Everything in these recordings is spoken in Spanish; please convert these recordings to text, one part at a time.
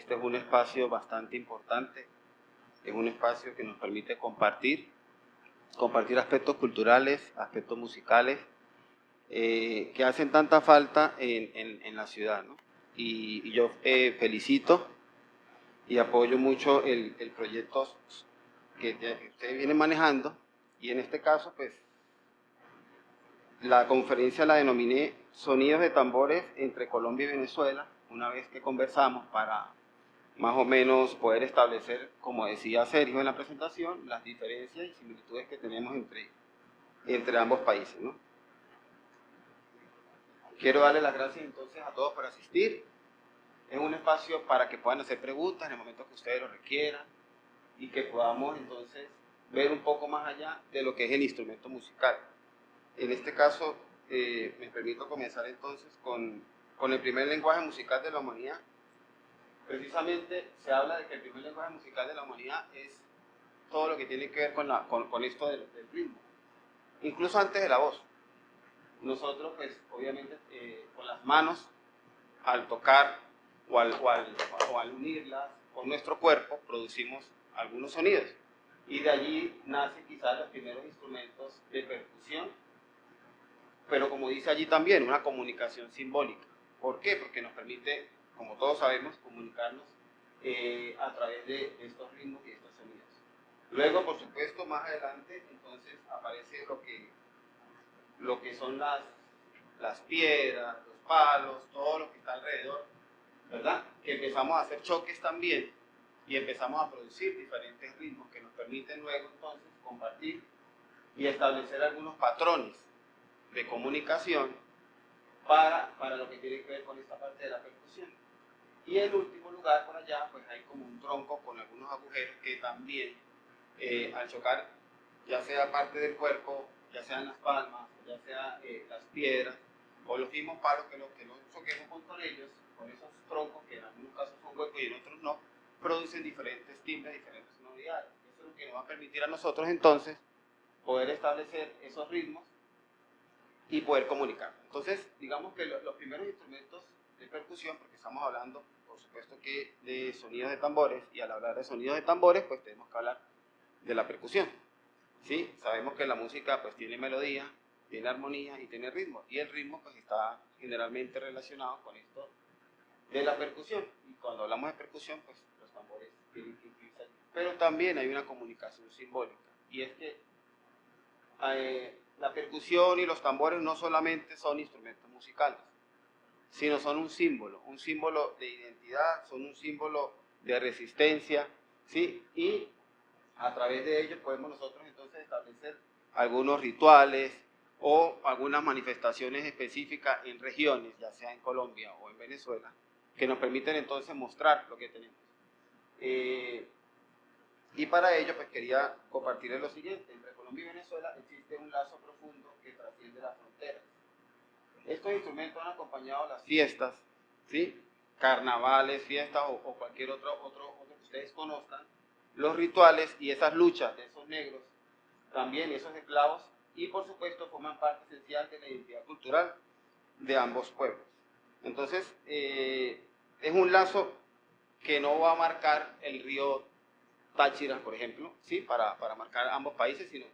Este es un espacio bastante importante, es un espacio que nos permite compartir aspectos culturales, aspectos musicales, que hacen tanta falta en la ciudad, ¿no? Y yo felicito y apoyo mucho el proyecto que ustedes vienen manejando, y en este caso, pues, la conferencia la denominé Sonidos de Tambores entre Colombia y Venezuela, una vez que conversamos para más o menos poder establecer, como decía Sergio en la presentación, las diferencias y similitudes que tenemos entre ambos países, ¿no? Quiero darle las gracias entonces a todos por asistir. Es un espacio para que puedan hacer preguntas en el momento que ustedes lo requieran y que podamos entonces ver un poco más allá de lo que es el instrumento musical. En este caso, me permito comenzar entonces con el primer lenguaje musical de la humanidad. Precisamente se habla de que el primer lenguaje musical de la humanidad es todo lo que tiene que ver con esto del ritmo, incluso antes de la voz. Nosotros, pues, obviamente, con las manos, al tocar o al unirlas con nuestro cuerpo, producimos algunos sonidos. Y de allí nacen quizás los primeros instrumentos de percusión, pero como dice allí también, una comunicación simbólica. ¿Por qué? Porque nos permite, como todos sabemos, comunicarnos a través de estos ritmos y estos sonidos. Luego, por supuesto, más adelante, entonces aparece lo que son las piedras, los palos, todo lo que está alrededor, ¿verdad? Que empezamos a hacer choques también y empezamos a producir diferentes ritmos que nos permiten luego entonces compartir y establecer algunos patrones de comunicación para lo que tiene que ver con esta parte de la percusión. Y en último lugar, por allá, pues hay como un tronco con algunos agujeros que también, al chocar, ya sea parte del cuerpo, ya sean las palmas, ya sea las piedras, o los mismos palos que los choquemos con ellos, con esos troncos que en algunos casos son huecos y en otros no, producen diferentes timbres, diferentes sonoridades. Eso es lo que nos va a permitir a nosotros entonces poder establecer esos ritmos y poder comunicar. Entonces, digamos que los primeros instrumentos de percusión, porque estamos hablando, por supuesto, que de sonidos de tambores, y al hablar de sonidos de tambores, pues tenemos que hablar de la percusión. ¿Sí? Sabemos que la música pues tiene melodía, tiene armonía y tiene ritmo, y el ritmo pues está generalmente relacionado con esto de la percusión, y cuando hablamos de percusión, pues los tambores tienen que incluirse allí. Pero también hay una comunicación simbólica, y es que la percusión y los tambores no solamente son instrumentos musicales, sino son un símbolo de identidad, son un símbolo de resistencia, ¿sí? Y a través de ellos podemos nosotros entonces establecer algunos rituales o algunas manifestaciones específicas en regiones, ya sea en Colombia o en Venezuela, que nos permiten entonces mostrar lo que tenemos. Y para ello, pues quería compartirles lo siguiente. Entre Colombia y Venezuela existe un lazo profundo que trasciende las fronteras. Estos instrumentos han acompañado las fiestas, ¿sí? Carnavales, fiestas o cualquier otro que ustedes conozcan, los rituales y esas luchas de esos negros, también esos esclavos, y por supuesto forman parte esencial de la identidad cultural de ambos pueblos. Entonces, es un lazo que no va a marcar el río Táchira, por ejemplo, ¿sí? para marcar ambos países, sino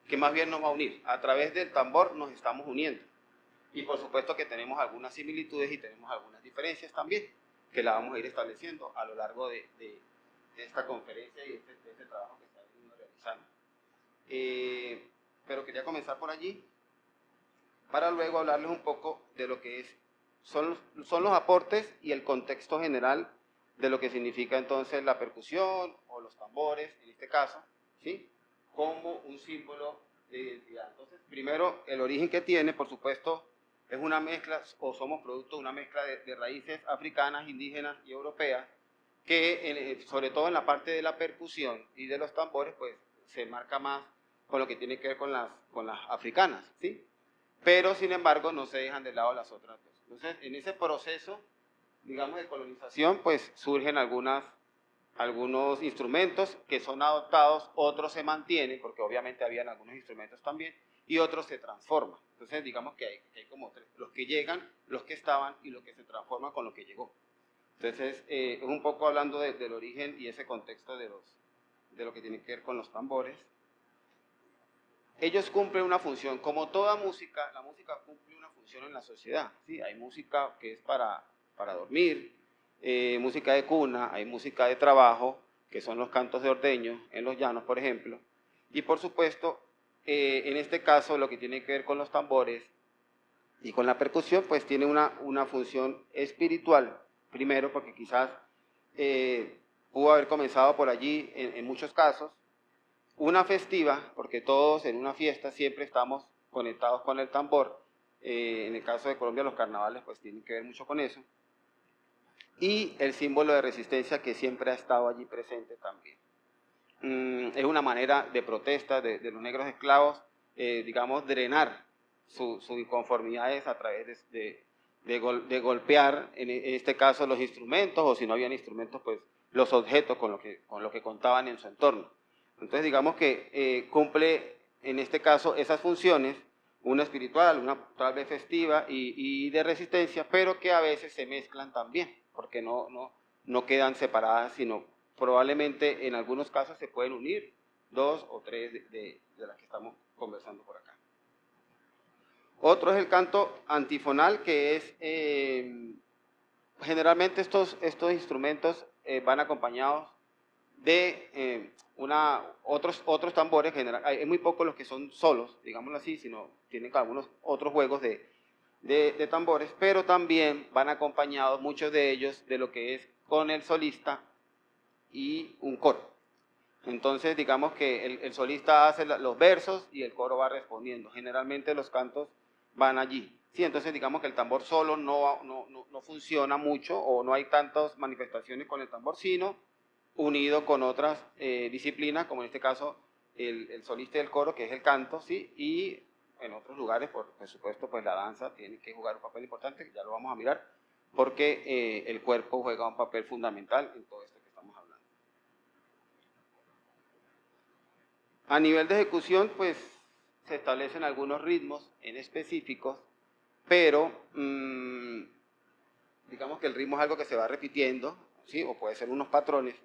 que más bien nos va a unir. A través del tambor nos estamos uniendo. Y por supuesto que tenemos algunas similitudes y tenemos algunas diferencias también, que la vamos a ir estableciendo a lo largo de esta conferencia y de este trabajo que está realizando. Pero quería comenzar por allí, para luego hablarles un poco de lo que son los aportes y el contexto general de lo que significa entonces la percusión o los tambores, en este caso, ¿sí? Como un símbolo de identidad. Entonces, primero, el origen que tiene, por supuesto, es una mezcla, o somos producto de una mezcla de raíces africanas, indígenas y europeas, que sobre todo en la parte de la percusión y de los tambores, pues se marca más con lo que tiene que ver con las africanas, ¿sí? Pero, sin embargo, no se dejan de lado las otras dos. Entonces, en ese proceso, digamos, de colonización, pues surgen algunos instrumentos que son adoptados, otros se mantienen, porque obviamente habían algunos instrumentos también, y otros se transforman. Entonces, digamos que hay como tres: los que llegan, los que estaban y los que se transforman con lo que llegó. Entonces, es un poco hablando del origen y ese contexto de lo que tiene que ver con los tambores. Ellos cumplen una función, como toda música, la música cumple una función en la sociedad, ¿sí? Hay música que es para dormir, música de cuna, hay música de trabajo, que son los cantos de ordeño en los llanos, por ejemplo, y por supuesto, en este caso, lo que tiene que ver con los tambores y con la percusión, pues tiene una función espiritual, primero porque quizás pudo haber comenzado por allí en muchos casos, una festiva, porque todos en una fiesta siempre estamos conectados con el tambor, en el caso de Colombia los carnavales pues tienen que ver mucho con eso, y el símbolo de resistencia que siempre ha estado allí presente también. Es una manera de protesta de los negros esclavos, digamos, drenar sus inconformidades a través de golpear, en este caso, los instrumentos, o si no habían instrumentos, pues los objetos con lo que contaban en su entorno. Entonces, digamos que cumple, en este caso, esas funciones, una espiritual, una tal vez festiva y de resistencia, pero que a veces se mezclan también, porque no quedan separadas, sino probablemente en algunos casos se pueden unir dos o tres de las que estamos conversando por acá. Otro es el canto antifonal, que es, generalmente estos instrumentos van acompañados de otros tambores. Hay muy pocos los que son solos, digámoslo así, sino tienen algunos otros juegos de tambores, pero también van acompañados muchos de ellos de lo que es con el solista y un coro. Entonces, digamos que el solista hace los versos y el coro va respondiendo. Generalmente los cantos van allí. Sí, entonces digamos que el tambor solo no funciona mucho, o no hay tantas manifestaciones con el tambor, sino unido con otras disciplinas, como en este caso el solista y el coro, que es el canto, ¿sí? Y en otros lugares, por supuesto, pues la danza tiene que jugar un papel importante, que ya lo vamos a mirar, porque el cuerpo juega un papel fundamental en todo esto que estamos hablando. A nivel de ejecución, pues se establecen algunos ritmos en específicos, pero digamos que el ritmo es algo que se va repitiendo, ¿sí? O puede ser unos patrones,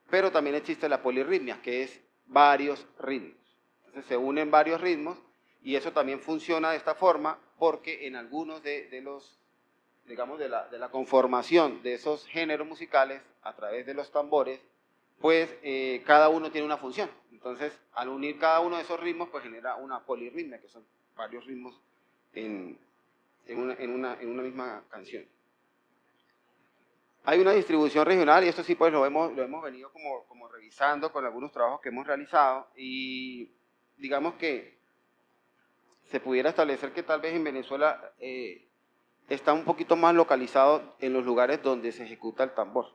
pero también existe la polirritmia, que es varios ritmos. Entonces se unen varios ritmos y eso también funciona de esta forma porque en algunos de los, digamos, de la conformación de esos géneros musicales a través de los tambores, pues cada uno tiene una función. Entonces, al unir cada uno de esos ritmos, pues genera una polirritmia, que son varios ritmos en una misma canción. Hay una distribución regional, y esto sí pues lo hemos venido como revisando con algunos trabajos que hemos realizado, y digamos que se pudiera establecer que tal vez en Venezuela está un poquito más localizado en los lugares donde se ejecuta el tambor.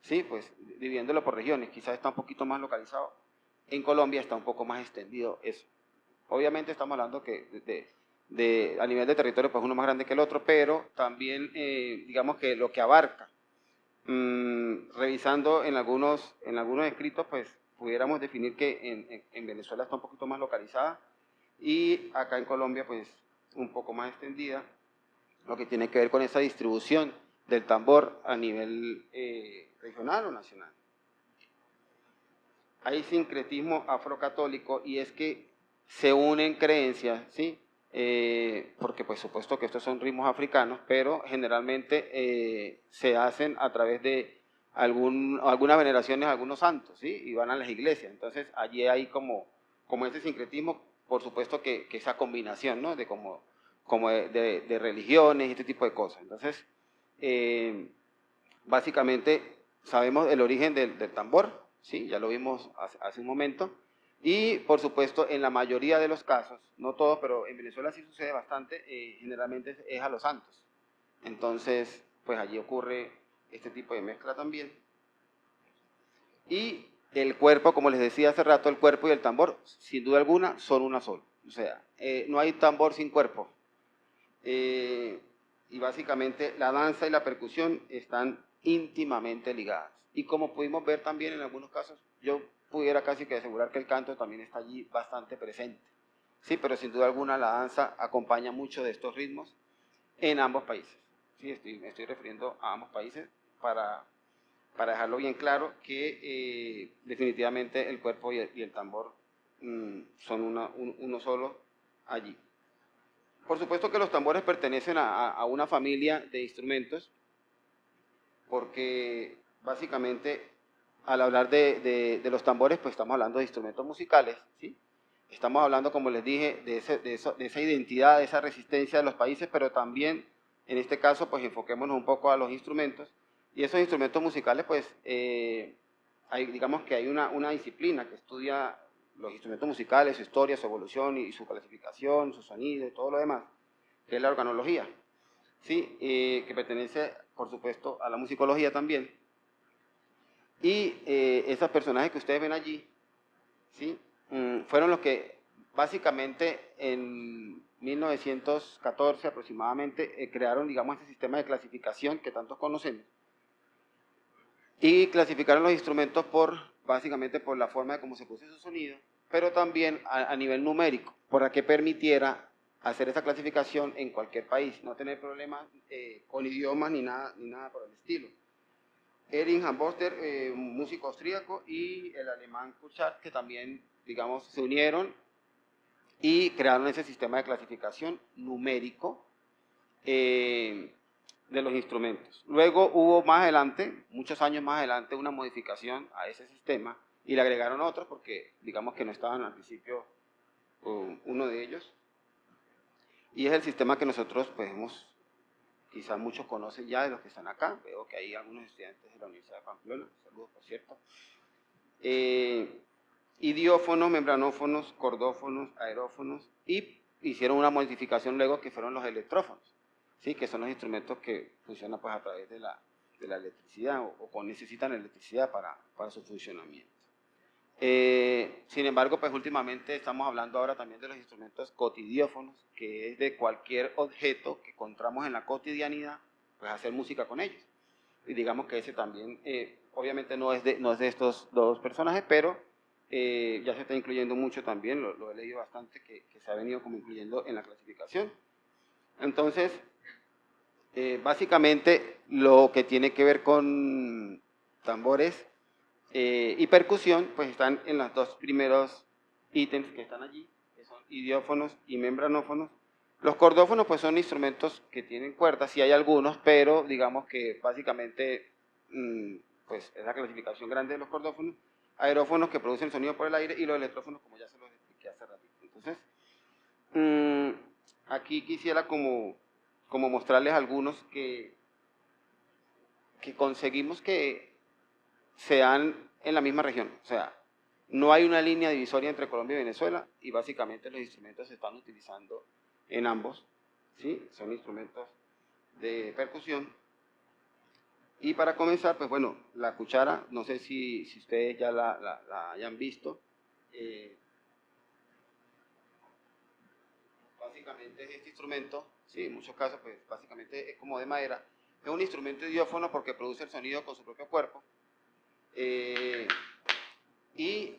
Sí, pues dividiéndolo por regiones, quizás está un poquito más localizado. En Colombia está un poco más extendido eso. Obviamente estamos hablando que a nivel de territorio, pues uno más grande que el otro, pero también digamos que lo que abarca, revisando en algunos escritos, pues pudiéramos definir que en Venezuela está un poquito más localizada y acá en Colombia pues un poco más extendida, lo que tiene que ver con esa distribución del tambor a nivel regional o nacional. Hay sincretismo afrocatólico, y es que se unen creencias, ¿sí? Porque pues supuesto que estos son ritmos africanos, pero generalmente se hacen a través de algunas veneraciones a algunos santos, ¿sí? Y van a las iglesias. Entonces allí hay como ese sincretismo, por supuesto que esa combinación, ¿no? De religiones y este tipo de cosas. Entonces, básicamente sabemos el origen del tambor, ¿sí? Ya lo vimos hace un momento, y por supuesto en la mayoría de los casos, no todos, pero en Venezuela sí sucede bastante, generalmente es a los santos. Entonces, pues allí ocurre este tipo de mezcla también. Y el cuerpo, como les decía hace rato, el cuerpo y el tambor, sin duda alguna, son una sola. O sea, no hay tambor sin cuerpo. Y básicamente la danza y la percusión están íntimamente ligadas. Y como pudimos ver también en algunos casos, yo pudiera casi que asegurar que el canto también está allí bastante presente. Sí, pero sin duda alguna la danza acompaña mucho de estos ritmos en ambos países. Sí, me estoy refiriendo a ambos países, para dejarlo bien claro, que definitivamente el cuerpo y el tambor son uno solo allí. Por supuesto que los tambores pertenecen a una familia de instrumentos, porque básicamente al hablar de los tambores, pues estamos hablando de instrumentos musicales, ¿sí? Estamos hablando, como les dije, de esa identidad, de esa resistencia de los países, pero también, en este caso, pues enfoquémonos un poco a los instrumentos. Y esos instrumentos musicales, pues, digamos que hay una disciplina que estudia los instrumentos musicales, su historia, su evolución y su clasificación, su sonido y todo lo demás, que es la organología, ¿sí? Que pertenece, por supuesto, a la musicología también. Y esos personajes que ustedes ven allí, ¿sí? Fueron los que básicamente en 1914 aproximadamente crearon, digamos, este sistema de clasificación que tantos conocemos. Y clasificaron los instrumentos básicamente por la forma de cómo se produce su sonido, pero también a nivel numérico, para que permitiera hacer esa clasificación en cualquier país, no tener problemas con idiomas ni nada por el estilo. Erich Hamboster, un músico austríaco, y el alemán Kurchardt, que también, digamos, se unieron y crearon ese sistema de clasificación numérico de los instrumentos. Luego hubo más adelante, muchos años más adelante, una modificación a ese sistema y le agregaron otros porque, digamos, que no estaban al principio uno de ellos. Y es el sistema que nosotros, pues, quizás muchos conocen ya de los que están acá. Veo que hay algunos estudiantes de la Universidad de Pamplona. Saludos, por cierto. Idiófonos, membranófonos, cordófonos, aerófonos, y hicieron una modificación luego que fueron los electrófonos, ¿sí? Que son los instrumentos que funcionan pues, a través de la electricidad o necesitan electricidad para su funcionamiento. Sin embargo, pues últimamente estamos hablando ahora también de los instrumentos cotidiófonos, que es de cualquier objeto que encontramos en la cotidianidad, pues hacer música con ellos. Y digamos que ese también, obviamente no es de estos dos personajes, pero ya se está incluyendo mucho también, lo he leído bastante, que se ha venido como incluyendo en la clasificación. Entonces, básicamente lo que tiene que ver con tambores y percusión, pues están en los dos primeros ítems que están allí, que son idiófonos y membranófonos. Los cordófonos pues son instrumentos que tienen cuerdas, sí hay algunos, pero digamos que básicamente pues es la clasificación grande de los cordófonos. Aerófonos que producen sonido por el aire y los electrófonos como ya se los expliqué hace ratito. Entonces, aquí quisiera como mostrarles algunos que conseguimos que se dan en la misma región. O sea, no hay una línea divisoria entre Colombia y Venezuela y básicamente los instrumentos se están utilizando en ambos, ¿sí? Son instrumentos de percusión. Y para comenzar, pues bueno, la cuchara, no sé si ustedes ya la hayan visto. Básicamente es este instrumento, ¿sí? En muchos casos, pues básicamente es como de madera. Es un instrumento idiófono porque produce el sonido con su propio cuerpo. Y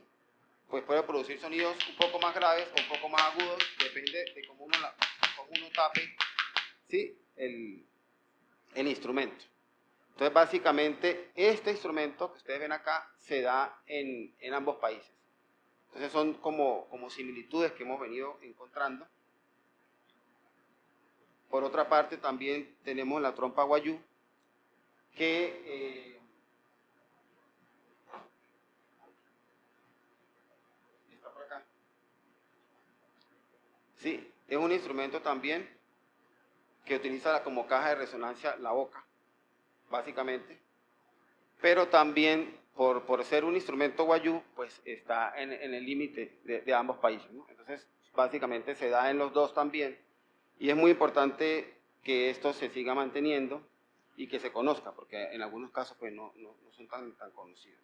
pues puede producir sonidos un poco más graves o un poco más agudos, depende de cómo uno tape, ¿sí? el instrumento. Entonces básicamente este instrumento que ustedes ven acá se da en ambos países. Entonces son como similitudes que hemos venido encontrando. Por otra parte también tenemos la trompa guayú, que está por acá. Sí, es un instrumento también que utiliza como caja de resonancia la boca, básicamente, pero también por ser un instrumento guayú, pues está en el límite de ambos países, ¿no? Entonces, básicamente se da en los dos también, y es muy importante que esto se siga manteniendo y que se conozca, porque en algunos casos pues no son tan conocidos.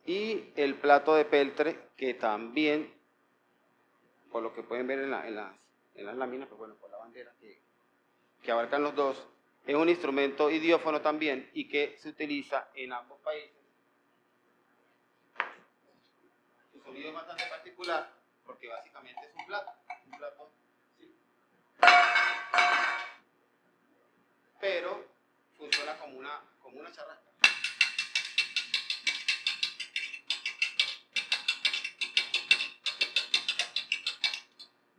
Y el plato de peltre, que también, por lo que pueden ver en las láminas, pues bueno, por la bandera que abarcan los dos, es un instrumento idiófono también y que se utiliza en ambos países. Su sonido es bastante particular porque básicamente es un plato, ¿sí? Pero funciona como como una charrasca.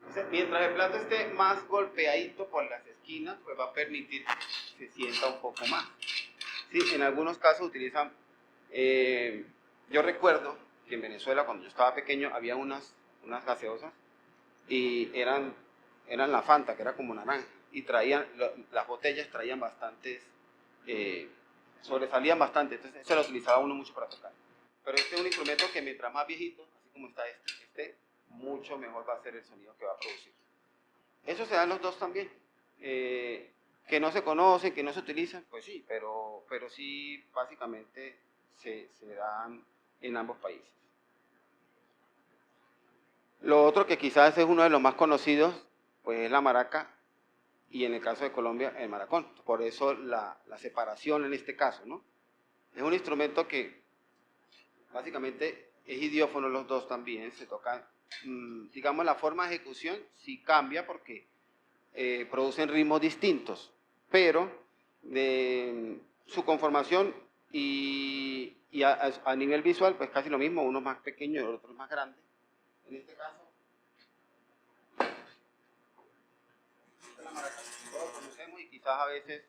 Entonces, mientras el plato esté más golpeadito por las esquinas, pues va a permitir que se sienta un poco más. Sí, en algunos casos utilizan, yo recuerdo que en Venezuela cuando yo estaba pequeño había unas gaseosas y eran la Fanta, que era como naranja, y traían, las botellas traían bastantes, sobresalían bastante, entonces se lo utilizaba uno mucho para tocar. Pero este es un instrumento que mientras más viejito, así como está este mucho mejor va a ser el sonido que va a producir. Eso se da en los dos también. Que no se conocen, que no se utilizan, pues sí, pero sí básicamente se dan en ambos países. Lo otro que quizás es uno de los más conocidos, pues es la maraca y en el caso de Colombia el maracón. Por eso la separación en este caso, ¿no? Es un instrumento que básicamente es idiófono los dos también, se tocan, digamos la forma de ejecución sí cambia porque producen ritmos distintos, pero su conformación y a nivel visual pues casi lo mismo, uno más pequeño y el otro más grande. En este caso, esta es la maraca que todos conocemos y quizás a veces,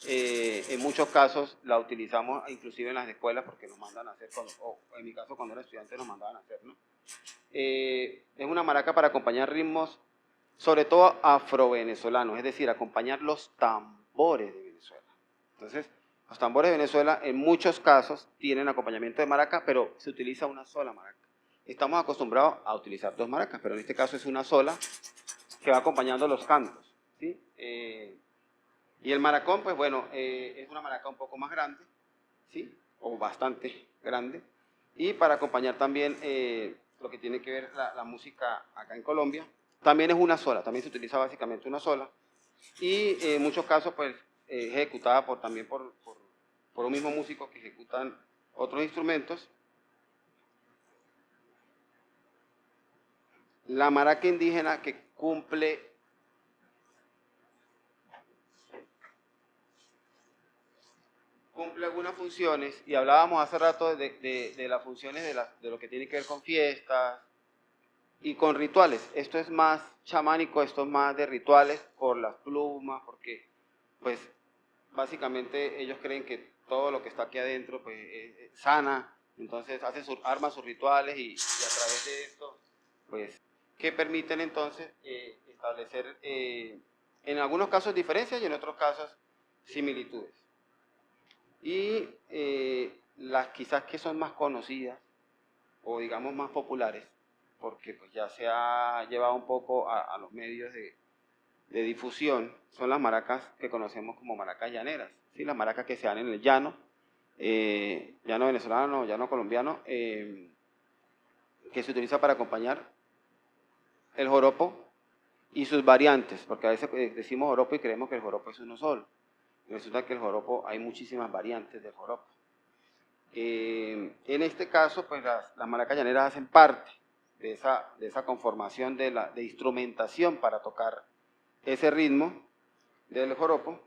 en muchos casos, la utilizamos inclusive en las escuelas porque nos mandan a hacer, o en mi caso cuando era estudiante nos mandaban a hacer, ¿no? Es una maraca para acompañar ritmos, sobre todo afro-venezolanos, es decir, acompañar los tambores de Venezuela. Entonces, los tambores de Venezuela en muchos casos tienen acompañamiento de maraca, pero se utiliza una sola maraca. Estamos acostumbrados a utilizar dos maracas, pero en este caso es una sola que va acompañando los cantos, ¿sí? Y el maracón, pues bueno, es una maraca un poco más grande, ¿sí? O bastante grande. Y para acompañar también lo que tiene que ver la música acá en Colombia, también es una sola, también se utiliza básicamente una sola. Y en muchos casos, pues, ejecutada también por un mismo músico que ejecutan otros instrumentos. La maraca indígena que cumple algunas funciones, y hablábamos hace rato de las funciones de lo que tiene que ver con fiestas y con rituales. Esto es más chamánico, esto es más de rituales por las plumas, porque pues básicamente ellos creen que todo lo que está aquí adentro pues sana, entonces arman sus rituales y a través de esto pues que permiten entonces establecer en algunos casos diferencias y en otros casos similitudes. Y las quizás que son más conocidas o digamos más populares, porque pues ya se ha llevado un poco a los medios de difusión, son las maracas que conocemos como maracas llaneras, ¿sí? Las maracas que se dan en el llano, llano venezolano, llano colombiano, que se utiliza para acompañar el joropo y sus variantes, porque a veces decimos joropo y creemos que el joropo es uno solo. Resulta que el joropo, hay muchísimas variantes del joropo. En este caso, pues las maracas llaneras hacen parte de esa conformación de instrumentación para tocar ese ritmo del joropo.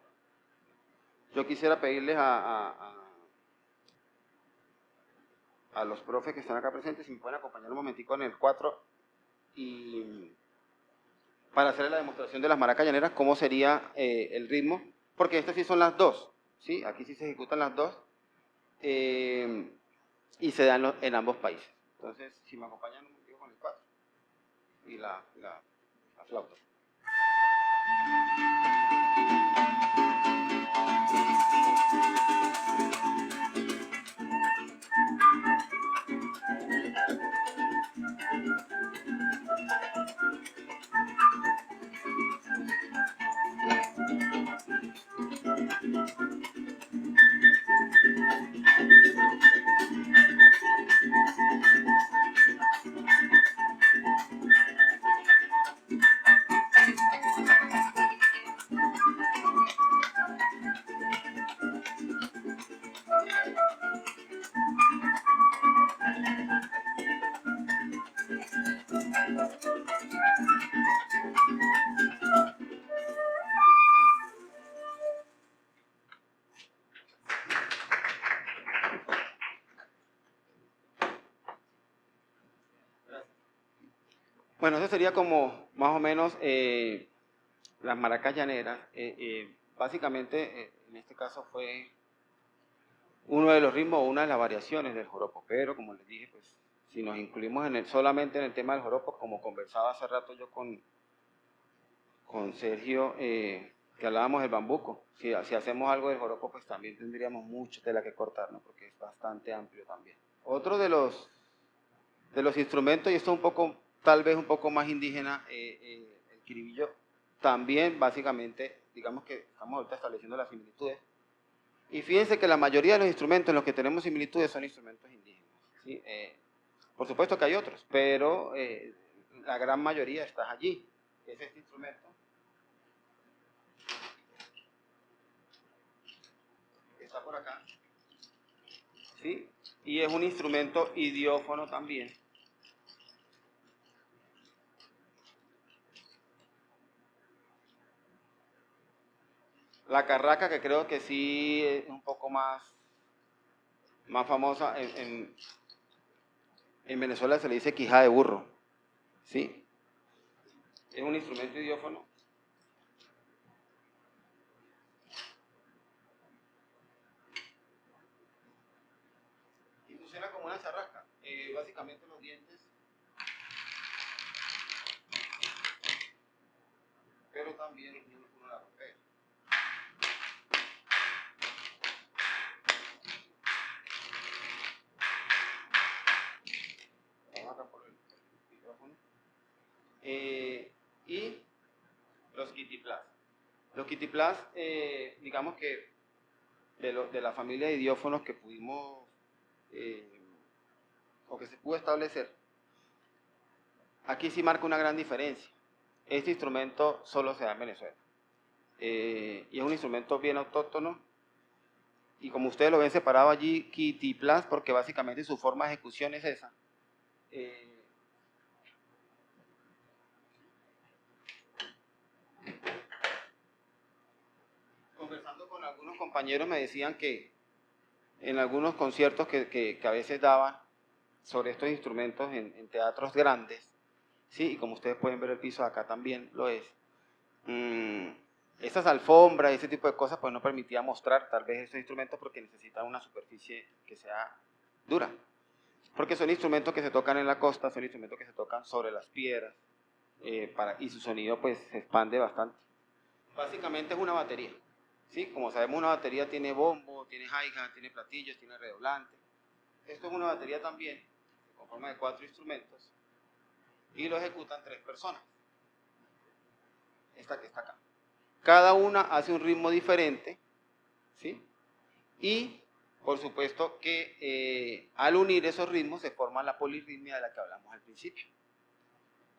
Yo quisiera pedirles a los profes que están acá presentes si me pueden acompañar un momentico en el 4 y para hacer la demostración de las maracas llaneras, cómo sería el ritmo, porque estas sí son las dos, ¿sí? Aquí sí se ejecutan las dos y se dan en ambos países. Entonces, si me acompañan un momentico con el 4 y la flauta. Bueno, eso sería como más o menos las maracas llaneras. Básicamente, en este caso fue uno de los ritmos o una de las variaciones del joropo, pero como les dije, pues si nos incluimos solamente en el tema del joropo, como conversaba hace rato yo con Sergio, que hablábamos del bambuco, si hacemos algo del joropo, pues también tendríamos mucha tela que cortar, ¿no? Porque es bastante amplio también. Otro de los instrumentos, y esto es un poco, tal vez un poco más indígena, el quiribillo, también básicamente, digamos que estamos ahorita estableciendo las similitudes, y fíjense que la mayoría de los instrumentos en los que tenemos similitudes son instrumentos indígenas, ¿sí? Por supuesto que hay otros, pero la gran mayoría está allí. Es este instrumento que está por acá, ¿sí? Y es un instrumento idiófono también. La carraca, que creo que sí es un poco más famosa, en Venezuela se le dice quijada de burro, ¿sí? Es un instrumento idiófono. Y funciona como una charrasca. Básicamente los dientes, pero también uno la rompe. Vamos acá por el micrófono. Y los kitiplas. Los kitiplas, digamos que de la familia de idiófonos que pudimos, o que se pudo establecer, aquí sí marca una gran diferencia. Este instrumento solo se da en Venezuela. Y es un instrumento bien autóctono. Y como ustedes lo ven separado allí, kitiplas, porque básicamente su forma de ejecución es esa. Conversando con algunos compañeros me decían que en algunos conciertos que a veces daban sobre estos instrumentos en teatros grandes, ¿sí? Y como ustedes pueden ver el piso acá también lo es, esas alfombras y ese tipo de cosas pues no permitía mostrar tal vez esos instrumentos porque necesitan una superficie que sea dura. Porque son instrumentos que se tocan en la costa, son instrumentos que se tocan sobre las piedras, y su sonido pues se expande bastante. Básicamente es una batería, ¿sí? Como sabemos, una batería tiene bombo, tiene hi-hat, tiene platillos, tiene redoblante. Esto es una batería también, con forma de 4 instrumentos, y lo ejecutan 3 personas. Esta que está acá. Cada una hace un ritmo diferente, ¿sí? Y por supuesto que al unir esos ritmos se forma la polirritmia de la que hablamos al principio.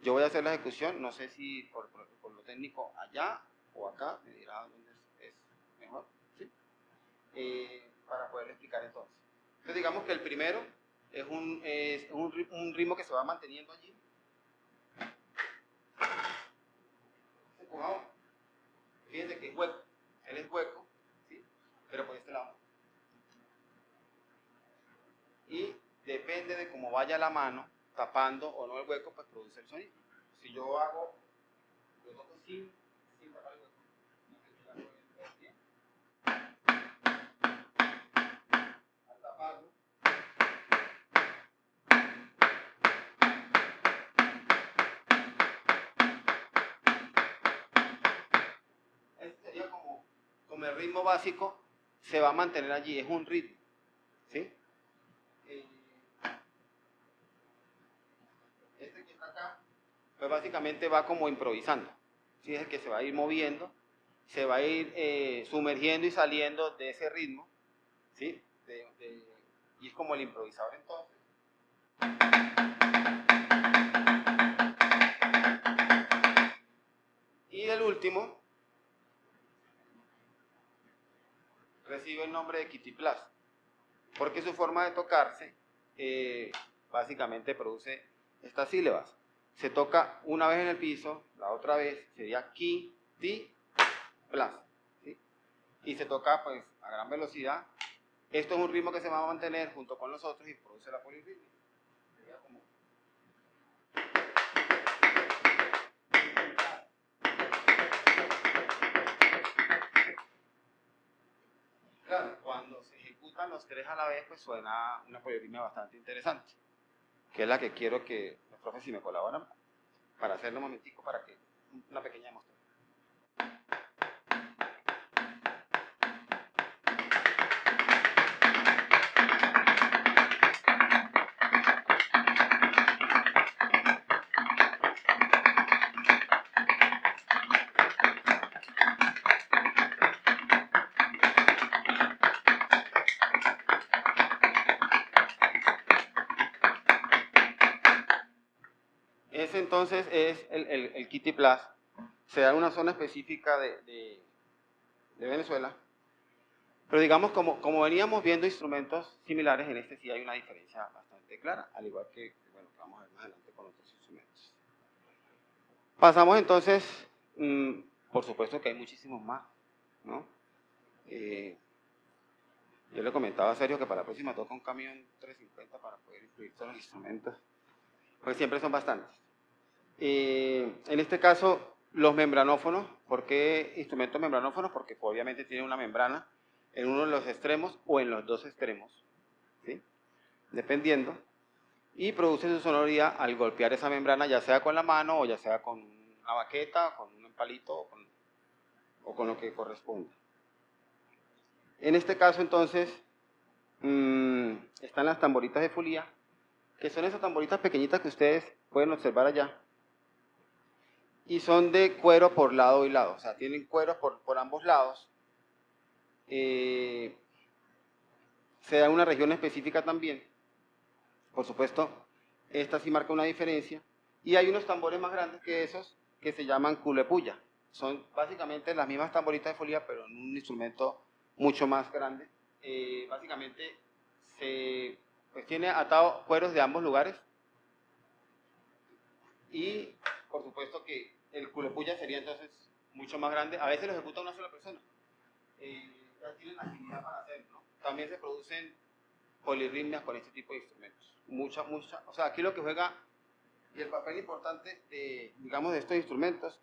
Yo voy a hacer la ejecución, no sé si por lo técnico allá o acá, me dirá dónde es mejor, ¿sí? Para poder explicar entonces. Entonces digamos que el primero es un ritmo que se va manteniendo allí. Empujado. Fíjense que es hueco, él es hueco, ¿sí? Pero por este lado. Y depende de cómo vaya la mano, tapando o no el hueco, pues produce el sonido. Si yo toco sin tapar el hueco, no sé si la pueden ver bien. Al taparlo, este sería como el ritmo básico, se va a mantener allí, es un ritmo, ¿sí? Este que está acá, pues básicamente va como improvisando, ¿sí? Es el que se va a ir moviendo, se va a ir sumergiendo y saliendo de ese ritmo, ¿sí? Y es como el improvisador entonces. Y el último recibe el nombre de kitiplas, porque su forma de tocarse básicamente produce estas sílabas. Se toca una vez en el piso, la otra vez sería kitiplas, ¿sí? Y se toca pues a gran velocidad. Esto es un ritmo que se va a mantener junto con los otros y produce la polirritmia. Sería como... resultan los tres a la vez, pues suena una polirritmia bastante interesante, que es la que quiero que los profes si me colaboran para hacerlo un momentico, para que una pequeña demostración. Ese entonces es el Kitty Plus. Se da en una zona específica de Venezuela. Pero digamos, como veníamos viendo instrumentos similares, en este sí hay una diferencia bastante clara, al igual que, bueno, que vamos a ver más adelante con otros instrumentos. Pasamos entonces, por supuesto que hay muchísimos más, ¿no? Yo le comentaba a Sergio que para la próxima toca un camión 350 para poder incluir todos los instrumentos, pues siempre son bastantes. En este caso, los membranófonos. ¿Por qué instrumentos membranófonos? Porque obviamente tienen una membrana en uno de los extremos o en los dos extremos, ¿sí? Dependiendo, y produce su sonoridad al golpear esa membrana, ya sea con la mano o ya sea con una baqueta, con un palito o con lo que corresponda. En este caso, entonces, están las tamboritas de folía, que son esas tamboritas pequeñitas que ustedes pueden observar allá, y son de cuero por lado y lado, o sea, tienen cuero por ambos lados. Se da en una región específica también, por supuesto, esta sí marca una diferencia, y hay unos tambores más grandes que esos que se llaman culepuya. Son básicamente las mismas tamboritas de folía, pero en un instrumento mucho más grande. Básicamente pues tiene atado cueros de ambos lugares, y por supuesto que el culepuya sería entonces mucho más grande. A veces lo ejecuta una sola persona. Ya tienen agilidad para hacerlo, ¿no? También se producen polirritmias con este tipo de instrumentos. O sea, aquí lo que juega y el papel importante de, digamos, de estos instrumentos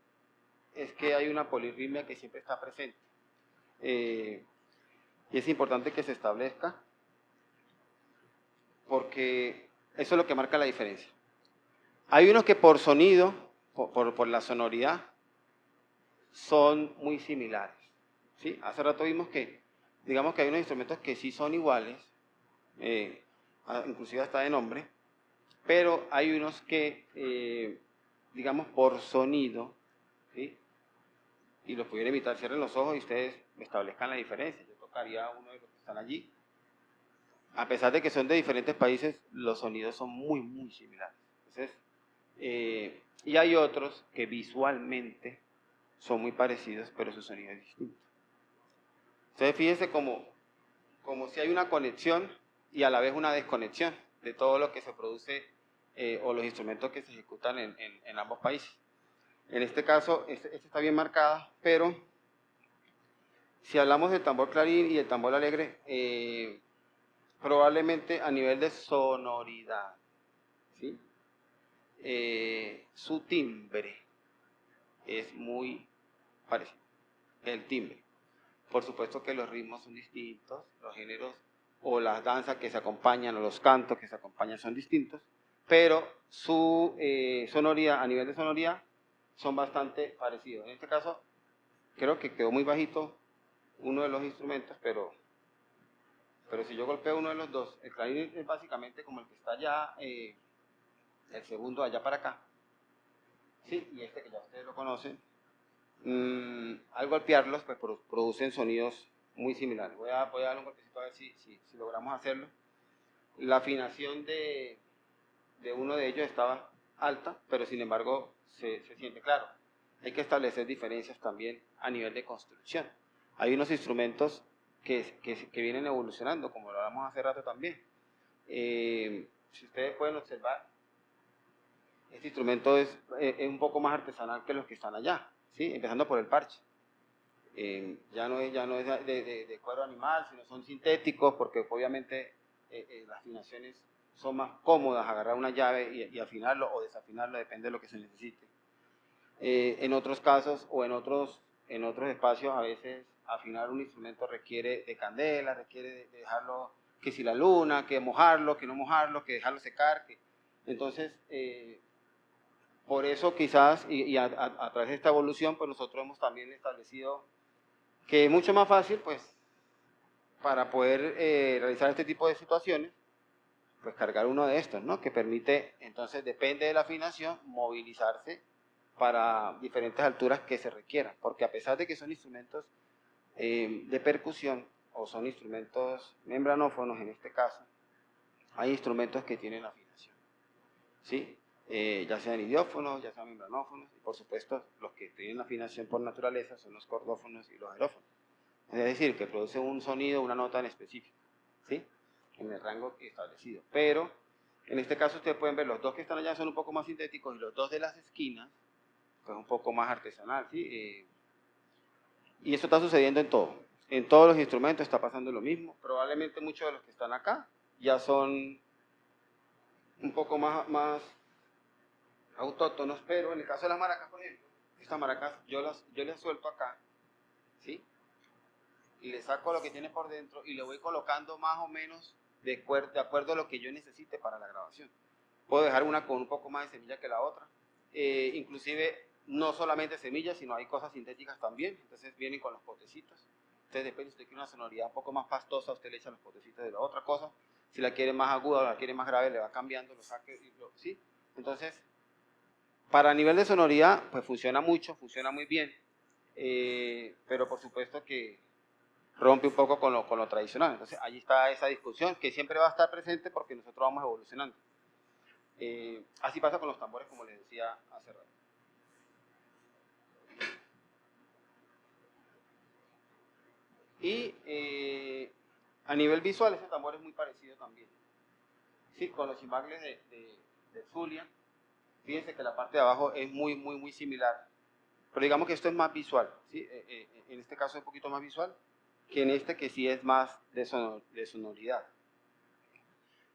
es que hay una polirritmia que siempre está presente. Y es importante que se establezca porque eso es lo que marca la diferencia. Hay unos que por sonido, por la sonoridad, son muy similares, ¿sí? Hace rato vimos que, digamos que hay unos instrumentos que sí son iguales, inclusive hasta de nombre, pero hay unos que, digamos, por sonido, ¿sí? Y los pudiera imitar, cierren los ojos y ustedes establezcan la diferencia. Yo tocaría uno de los que están allí. A pesar de que son de diferentes países, los sonidos son muy, muy similares. Entonces, y hay otros que visualmente son muy parecidos, pero su sonido es distinto. Entonces, fíjense como si hay una conexión y a la vez una desconexión de todo lo que se produce o los instrumentos que se ejecutan en ambos países. En este caso, este está bien marcada, pero si hablamos del tambor clarín y el tambor alegre, probablemente a nivel de sonoridad, ¿sí? Su timbre es muy parecido, el timbre. Por supuesto que los ritmos son distintos, los géneros o las danzas que se acompañan o los cantos que se acompañan son distintos, pero su sonoridad, a nivel de sonoridad, son bastante parecidos. En este caso, creo que quedó muy bajito uno de los instrumentos, pero si yo golpeo uno de los dos, el clarín es básicamente como el que está allá, el segundo allá para acá, ¿sí? Y este que ya ustedes lo conocen, al golpearlos, pues producen sonidos muy similares. Voy a darle un golpecito a ver si logramos hacerlo. La afinación de uno de ellos estaba alta, pero sin embargo se siente claro. Hay que establecer diferencias también a nivel de construcción. Hay unos instrumentos que vienen evolucionando, como lo hablamos hace rato también. Si ustedes pueden observar, este instrumento es un poco más artesanal que los que están allá, ¿sí? Empezando por el parche. Ya no es de cuero animal, sino son sintéticos, porque obviamente las afinaciones son más cómodas, agarrar una llave y afinarlo o desafinarlo, depende de lo que se necesite. En otros casos o en otros espacios a veces afinar un instrumento requiere de candela, requiere de dejarlo, que si la luna, que mojarlo, que no mojarlo, que dejarlo secar. Entonces, por eso quizás, y a través de esta evolución, pues nosotros hemos también establecido que es mucho más fácil, pues, para poder realizar este tipo de situaciones, pues cargar uno de estos, ¿no? Que permite, entonces, depende de la afinación, movilizarse para diferentes alturas que se requieran, porque a pesar de que son instrumentos de percusión, o son instrumentos membranófonos en este caso, hay instrumentos que tienen afinación, ¿sí? Ya sean idiófonos, ya sean membranófonos, y por supuesto los que tienen afinación por naturaleza son los cordófonos y los aerófonos. Es decir, que produce un sonido, una nota en específico, ¿sí? En el rango establecido. Pero, en este caso ustedes pueden ver, los dos que están allá son un poco más sintéticos y los dos de las esquinas, pues un poco más artesanal, ¿sí? Y eso está sucediendo en todo. En todos los instrumentos está pasando lo mismo. Probablemente muchos de los que están acá ya son un poco más autóctonos, pero en el caso de las maracas, por ejemplo, estas maracas yo las suelto acá, ¿sí? Y le saco lo que tiene por dentro y le voy colocando más o menos de acuerdo a lo que yo necesite para la grabación. Puedo dejar una con un poco más de semilla que la otra. Inclusive no solamente semillas, sino hay cosas sintéticas también. Entonces vienen con los potecitos. Entonces depende, si usted quiere una sonoridad un poco más pastosa, usted le echa los potecitos de la otra cosa. Si la quiere más aguda o la quiere más grave, le va cambiando, lo saque, ¿sí? Entonces, para nivel de sonoridad, pues funciona mucho, funciona muy bien. Pero por supuesto que rompe un poco con lo tradicional. Entonces, allí está esa discusión que siempre va a estar presente porque nosotros vamos evolucionando. Así pasa con los tambores, como les decía hace rato. Y a nivel visual, ese tambor es muy parecido también. Sí, con los chimbales de Zulia, fíjense que la parte de abajo es muy similar. Pero digamos que esto es más visual, ¿sí? En este caso es un poquito más visual que en este, que sí es más de sonoridad.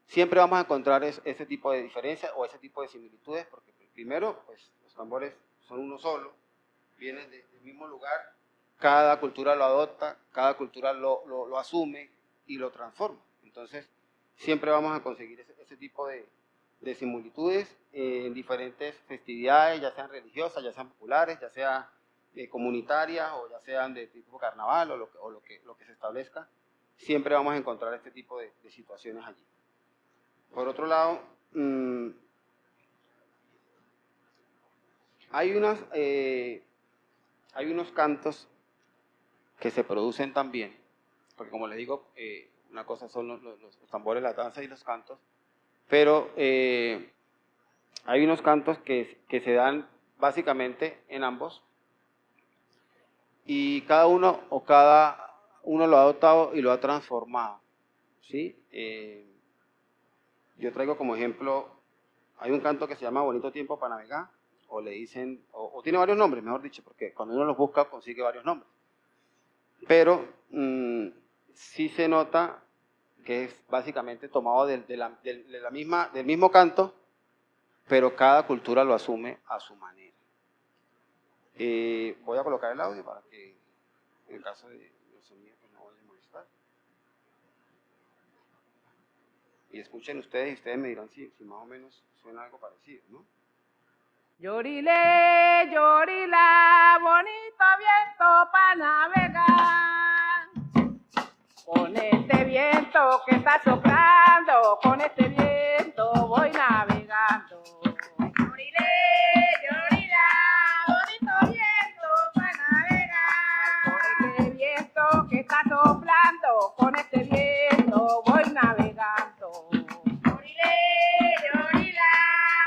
Siempre vamos a encontrar ese tipo de diferencias o ese tipo de similitudes, porque primero, pues los tambores son uno solo, vienen del mismo lugar, cada cultura lo adopta, cada cultura lo asume y lo transforma. Entonces, siempre vamos a conseguir ese tipo de similitudes en diferentes festividades, ya sean religiosas, ya sean populares, ya sean comunitarias o ya sean de tipo carnaval o lo que se establezca. Siempre vamos a encontrar este tipo de situaciones allí. Por otro lado, hay unos cantos que se producen también, porque como les digo, una cosa son los tambores, la danza y los cantos, pero hay unos cantos que se dan básicamente en ambos, y cada uno lo ha adoptado y lo ha transformado, ¿sí? Yo traigo como ejemplo, hay un canto que se llama Bonito Tiempo para Navegar, o le dicen, o tiene varios nombres, mejor dicho, porque cuando uno los busca consigue varios nombres. Pero sí se nota que es básicamente tomado del mismo canto, pero cada cultura lo asume a su manera. Voy a colocar el audio para que, en el caso de los sonidos, pues no vayan a molestar. Y escuchen ustedes y ustedes me dirán si más o menos suena algo parecido, ¿no? Llorile, llorila, bonito viento para navegar. Con este viento que está soplando, con este viento voy navegando. Llorile, llorila, bonito viento para navegar. Con este viento que está soplando, con este viento voy navegando. Llorile, llorila,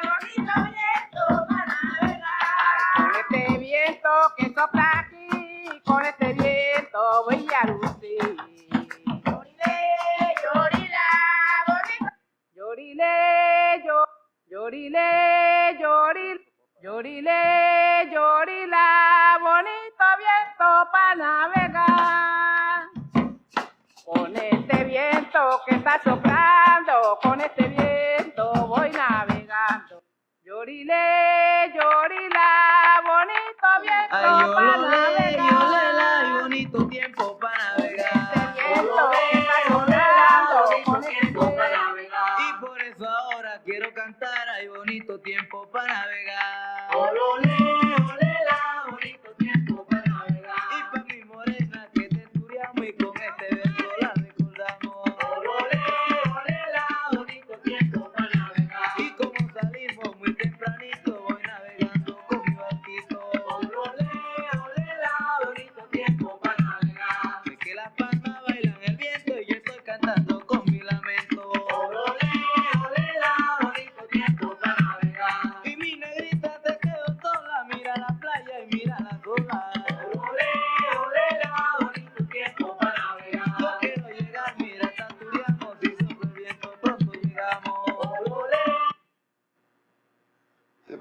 bonito viento para navegar. Con este viento que sopla aquí, con este viento voy a lucir. Llorile, llorila, bonito viento para navegar. Con este viento que está soplando, con este viento voy navegando. Llorile, llorila, bonito viento para navegar. Ay, bonito tiempo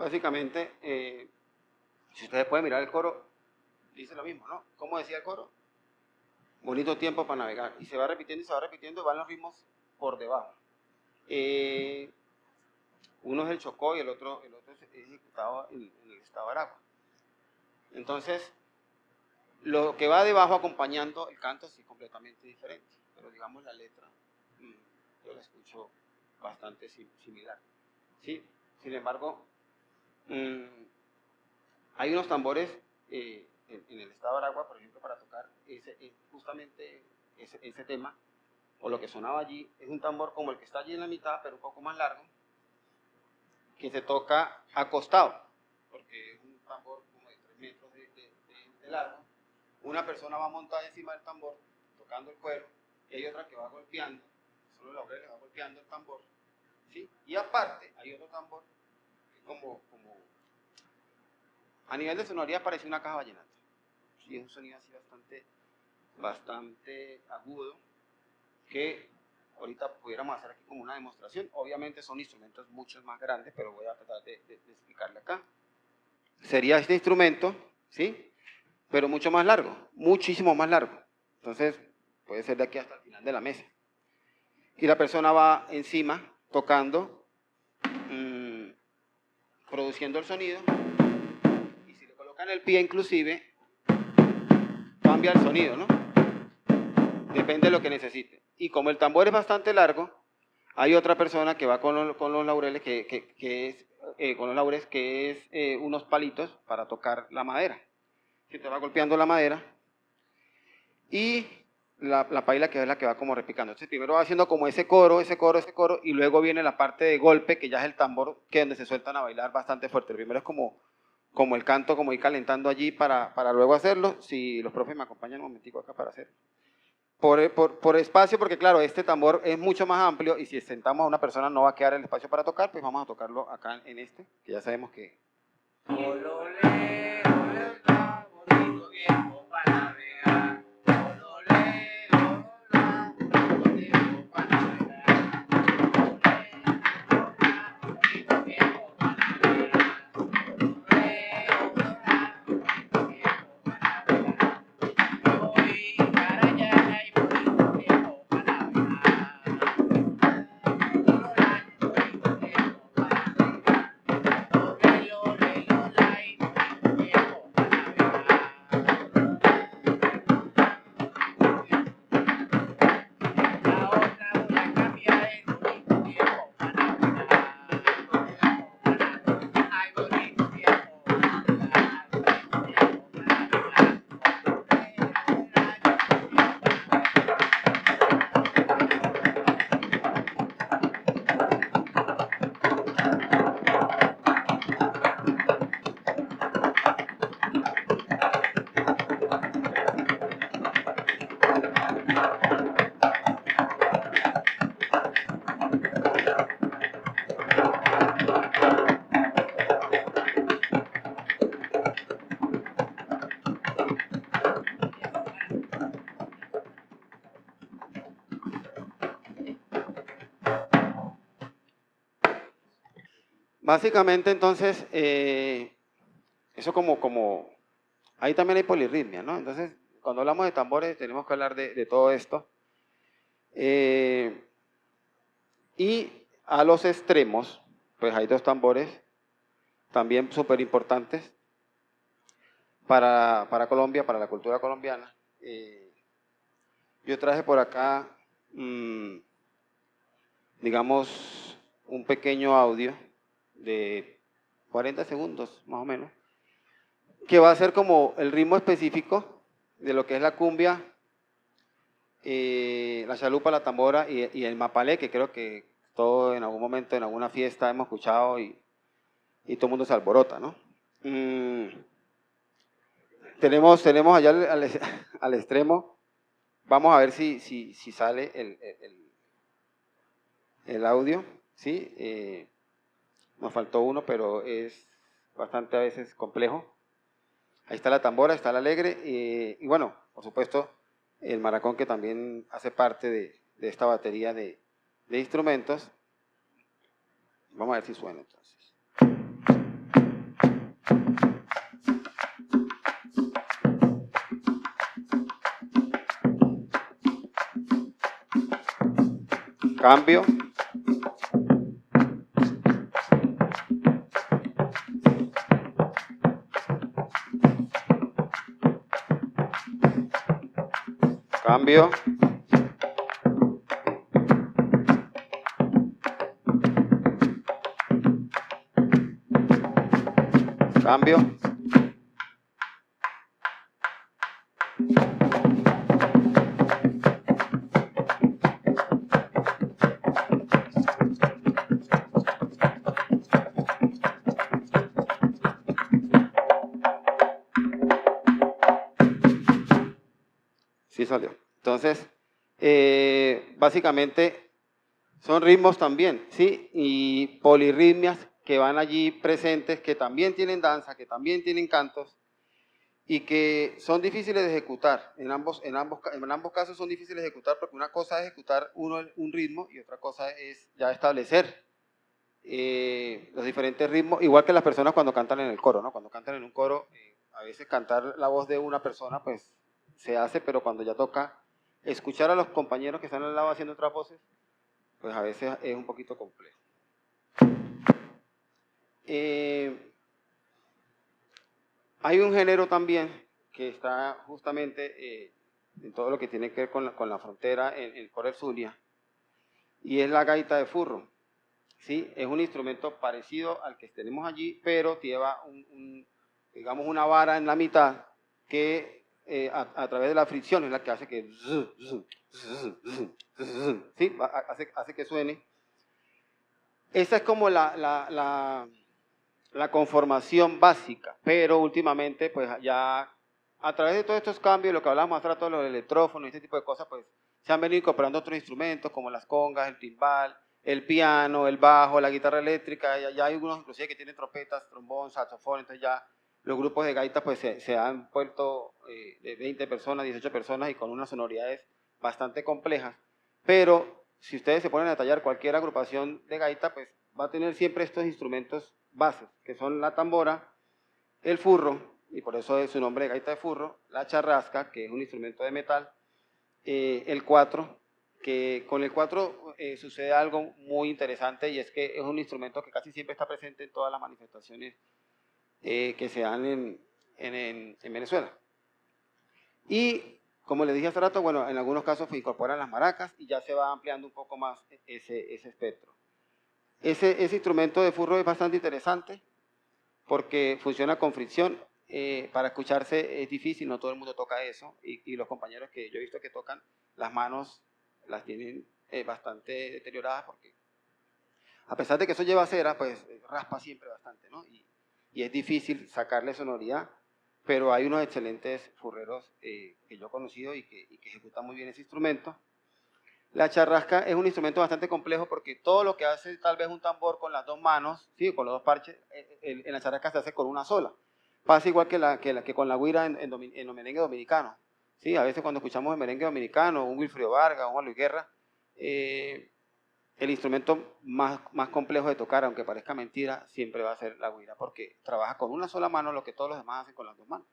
básicamente, si ustedes pueden mirar el coro, dice lo mismo, ¿no? ¿Cómo decía el coro? Bonito tiempo para navegar. Y se va repitiendo y se va repitiendo y van los ritmos por debajo. Uno es el chocó y el otro es ejecutado en el estado de Aragua. Entonces, lo que va debajo acompañando el canto sí es completamente diferente, pero digamos la letra, yo la escucho bastante similar. ¿Sí? Sin embargo, hay unos tambores en el estado de Aragua, por ejemplo, para tocar justamente ese tema, o lo que sonaba allí, es un tambor como el que está allí en la mitad, pero un poco más largo, que se toca acostado, porque es un tambor como de 3 metros de largo. Una persona va montada encima del tambor, tocando el cuero, y hay otra que va golpeando, solo la oreja va golpeando el tambor, ¿sí? Y aparte, hay otro tambor que como a nivel de sonoridad parece una caja vallenata. Sí, es un sonido así bastante agudo, que ahorita pudiéramos hacer aquí como una demostración. Obviamente son instrumentos mucho más grandes, pero voy a tratar de explicarle acá. Sería este instrumento, ¿sí? Pero mucho más largo, muchísimo más largo. Entonces, puede ser de aquí hasta el final de la mesa. Y la persona va encima, tocando, produciendo el sonido, y si le colocan el pie inclusive, cambia el sonido, ¿no? Depende de lo que necesite. Y como el tambor es bastante largo, hay otra persona que va con los laureles, que es unos palitos para tocar la madera. Que te va golpeando la madera y la paila, que es la que va como repicando. Entonces primero va haciendo como ese coro, y luego viene la parte de golpe, que ya es el tambor, que es donde se sueltan a bailar bastante fuerte. Primero es como el canto, como ir calentando allí para luego hacerlo. Si los profes me acompañan un momentico acá para hacer. Por espacio, porque claro, este tambor es mucho más amplio y si sentamos a una persona no va a quedar el espacio para tocar, pues vamos a tocarlo acá en este, que ya sabemos que... bonito tiempo para navegar. Bonito tiempo para navegar. Bonito tiempo para navegar. Voy para allá y bonito tiempo para navegar. Bonito tiempo para navegar. Básicamente, entonces, eso como ahí también hay polirritmia, ¿no? Entonces, cuando hablamos de tambores, tenemos que hablar de todo esto. Y a los extremos, pues hay dos tambores también súper importantes para Colombia, para la cultura colombiana. Yo traje por acá, digamos, un pequeño audio de 40 segundos, más o menos, que va a ser como el ritmo específico de lo que es la cumbia, la chalupa, la tambora y el mapalé, que creo que todo en algún momento, en alguna fiesta hemos escuchado y todo el mundo se alborota, ¿no? Tenemos allá al extremo, vamos a ver si sale el audio, ¿sí? Nos faltó uno, pero es bastante a veces complejo. Ahí está la tambora, está el alegre, y bueno, por supuesto, el maracón, que también hace parte de esta batería de instrumentos. Vamos a ver si suena entonces. Cambio. Cambio. Cambio. Sí salió. Entonces, básicamente son ritmos también, ¿sí? Y polirritmias que van allí presentes, que también tienen danza, que también tienen cantos y que son difíciles de ejecutar. En ambos casos son difíciles de ejecutar porque una cosa es ejecutar un ritmo y otra cosa es ya establecer los diferentes ritmos, igual que las personas cuando cantan en el coro, ¿no? Cuando cantan en un coro, a veces cantar la voz de una persona, pues se hace, pero cuando ya toca escuchar a los compañeros que están al lado haciendo otras voces, pues a veces es un poquito complejo. Hay un género también que está justamente en todo lo que tiene que ver con la frontera por el Zulia, y es la gaita de furro. ¿Sí? Es un instrumento parecido al que tenemos allí, pero lleva digamos una vara en la mitad que a través de la fricción es la que hace que ¿sí? hace que suene. Esa es como la conformación básica, pero últimamente pues ya a través de todos estos cambios, lo que hablamos hace rato, los electrófonos y este tipo de cosas, pues se han venido incorporando otros instrumentos como las congas, el timbal, el piano, el bajo, la guitarra eléctrica. Ya hay algunos inclusive que tienen trompetas, trombón, saxofón. Entonces ya los grupos de gaita pues se han puesto de 20 personas, 18 personas y con unas sonoridades bastante complejas. Pero si ustedes se ponen a detallar cualquier agrupación de gaita, pues va a tener siempre estos instrumentos bases, que son la tambora, el furro, y por eso es su nombre de gaita de furro, la charrasca, que es un instrumento de metal, el cuatro, que con el cuatro sucede algo muy interesante, y es que es un instrumento que casi siempre está presente en todas las manifestaciones que se dan en Venezuela. Y como les dije hace rato, bueno, en algunos casos se incorporan las maracas y ya se va ampliando un poco más ese espectro. Ese instrumento de furro es bastante interesante porque funciona con fricción. Para escucharse es difícil, no todo el mundo toca eso, y los compañeros que yo he visto que tocan, las manos las tienen bastante deterioradas porque a pesar de que eso lleva cera, pues raspa siempre bastante, ¿no? Y es difícil sacarle sonoridad, pero hay unos excelentes furreros que yo he conocido y que ejecutan muy bien ese instrumento. La charrasca es un instrumento bastante complejo porque todo lo que hace tal vez un tambor con las dos manos, ¿sí? Con los dos parches, en la charrasca se hace con una sola. Pasa igual que con la güira en los merengues dominicanos. ¿Sí? A veces cuando escuchamos el merengue dominicano, un Wilfrido Vargas, un Juan Luis Guerra, el instrumento más complejo de tocar, aunque parezca mentira, siempre va a ser la güira, porque trabaja con una sola mano lo que todos los demás hacen con las dos manos.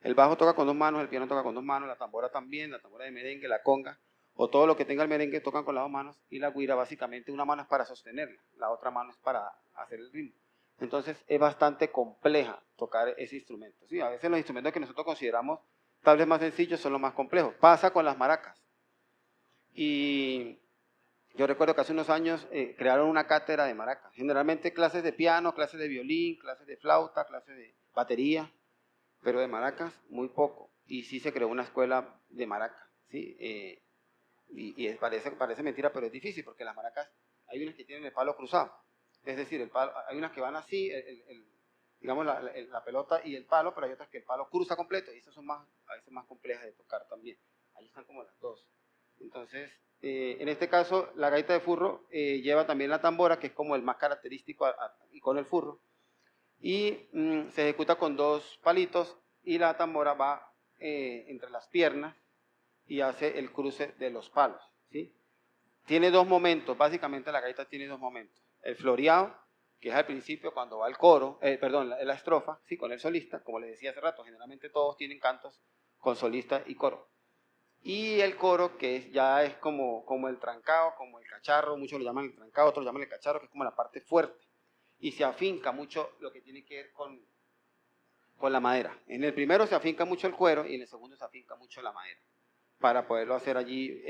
El bajo toca con dos manos, el piano toca con dos manos, la tambora también, la tambora de merengue, la conga, o todo lo que tenga el merengue tocan con las dos manos, y la güira básicamente una mano es para sostenerla, la otra mano es para hacer el ritmo. Entonces es bastante compleja tocar ese instrumento. ¿Sí? A veces los instrumentos que nosotros consideramos tal vez más sencillos son los más complejos. Pasa con las maracas. Y yo recuerdo que hace unos años crearon una cátedra de maracas. Generalmente clases de piano, clases de violín, clases de flauta, clases de batería, pero de maracas muy poco. Y sí se creó una escuela de maracas. ¿Sí? Parece mentira, pero es difícil porque las maracas, hay unas que tienen el palo cruzado. Es decir, hay unas que van así, digamos la pelota y el palo, pero hay otras que el palo cruza completo, y esas son a veces más complejas de tocar también. Ahí están como las dos. Entonces, en este caso, la gaita de furro lleva también la tambora, que es como el más característico y con el furro, y se ejecuta con dos palitos, y la tambora va entre las piernas y hace el cruce de los palos, ¿sí? Tiene dos momentos, básicamente la gaita tiene dos momentos. El floreado, que es al principio cuando va el coro, perdón, la estrofa, sí, con el solista, como les decía hace rato, generalmente todos tienen cantos con solista y coro. Y el coro, que ya es como el trancado, como el cacharro, muchos lo llaman el trancado, otros lo llaman el cacharro, que es como la parte fuerte. Y se afinca mucho lo que tiene que ver con la madera. En el primero se afinca mucho el cuero y en el segundo se afinca mucho la madera, para poderlo hacer allí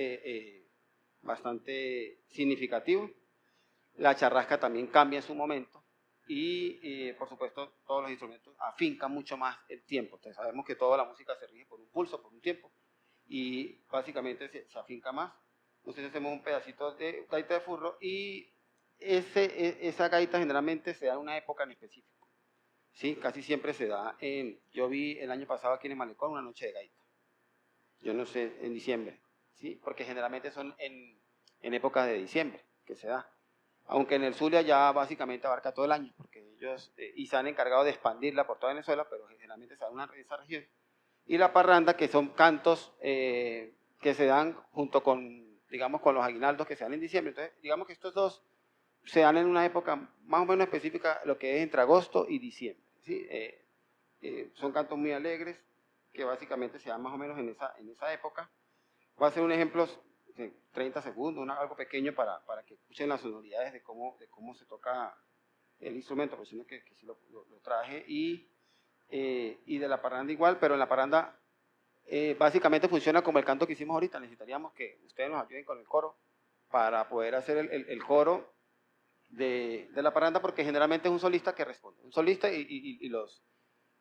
bastante significativo. La charrasca también cambia en su momento y por supuesto todos los instrumentos afincan mucho más el tiempo. Entonces sabemos que toda la música se rige por un pulso, por un tiempo, y básicamente se afinca más. Entonces hacemos un pedacito de gaita de furro y esa gaita generalmente se da en una época en específico. Sí, casi siempre se da yo vi el año pasado aquí en el Malecón una noche de gaita. Yo no sé, en diciembre, ¿sí? Porque generalmente son en épocas de diciembre que se da. Aunque en el Zulia ya básicamente abarca todo el año, porque ellos y se han encargado de expandirla por toda Venezuela, pero generalmente se da en esa región. Y la parranda, que son cantos que se dan junto con, digamos, con los aguinaldos que se dan en diciembre. Entonces, digamos que estos dos se dan en una época más o menos específica, lo que es entre agosto y diciembre, ¿sí? Son cantos muy alegres, que básicamente se dan más o menos en esa época. Voy a hacer un ejemplo de 30 segundos, algo pequeño para que escuchen las sonoridades de cómo se toca el instrumento, por eso que sí lo traje, y de la parranda igual, pero en la parranda básicamente funciona como el canto que hicimos ahorita. Necesitaríamos que ustedes nos ayuden con el coro para poder hacer el coro de la parranda, porque generalmente es un solista que responde, un solista y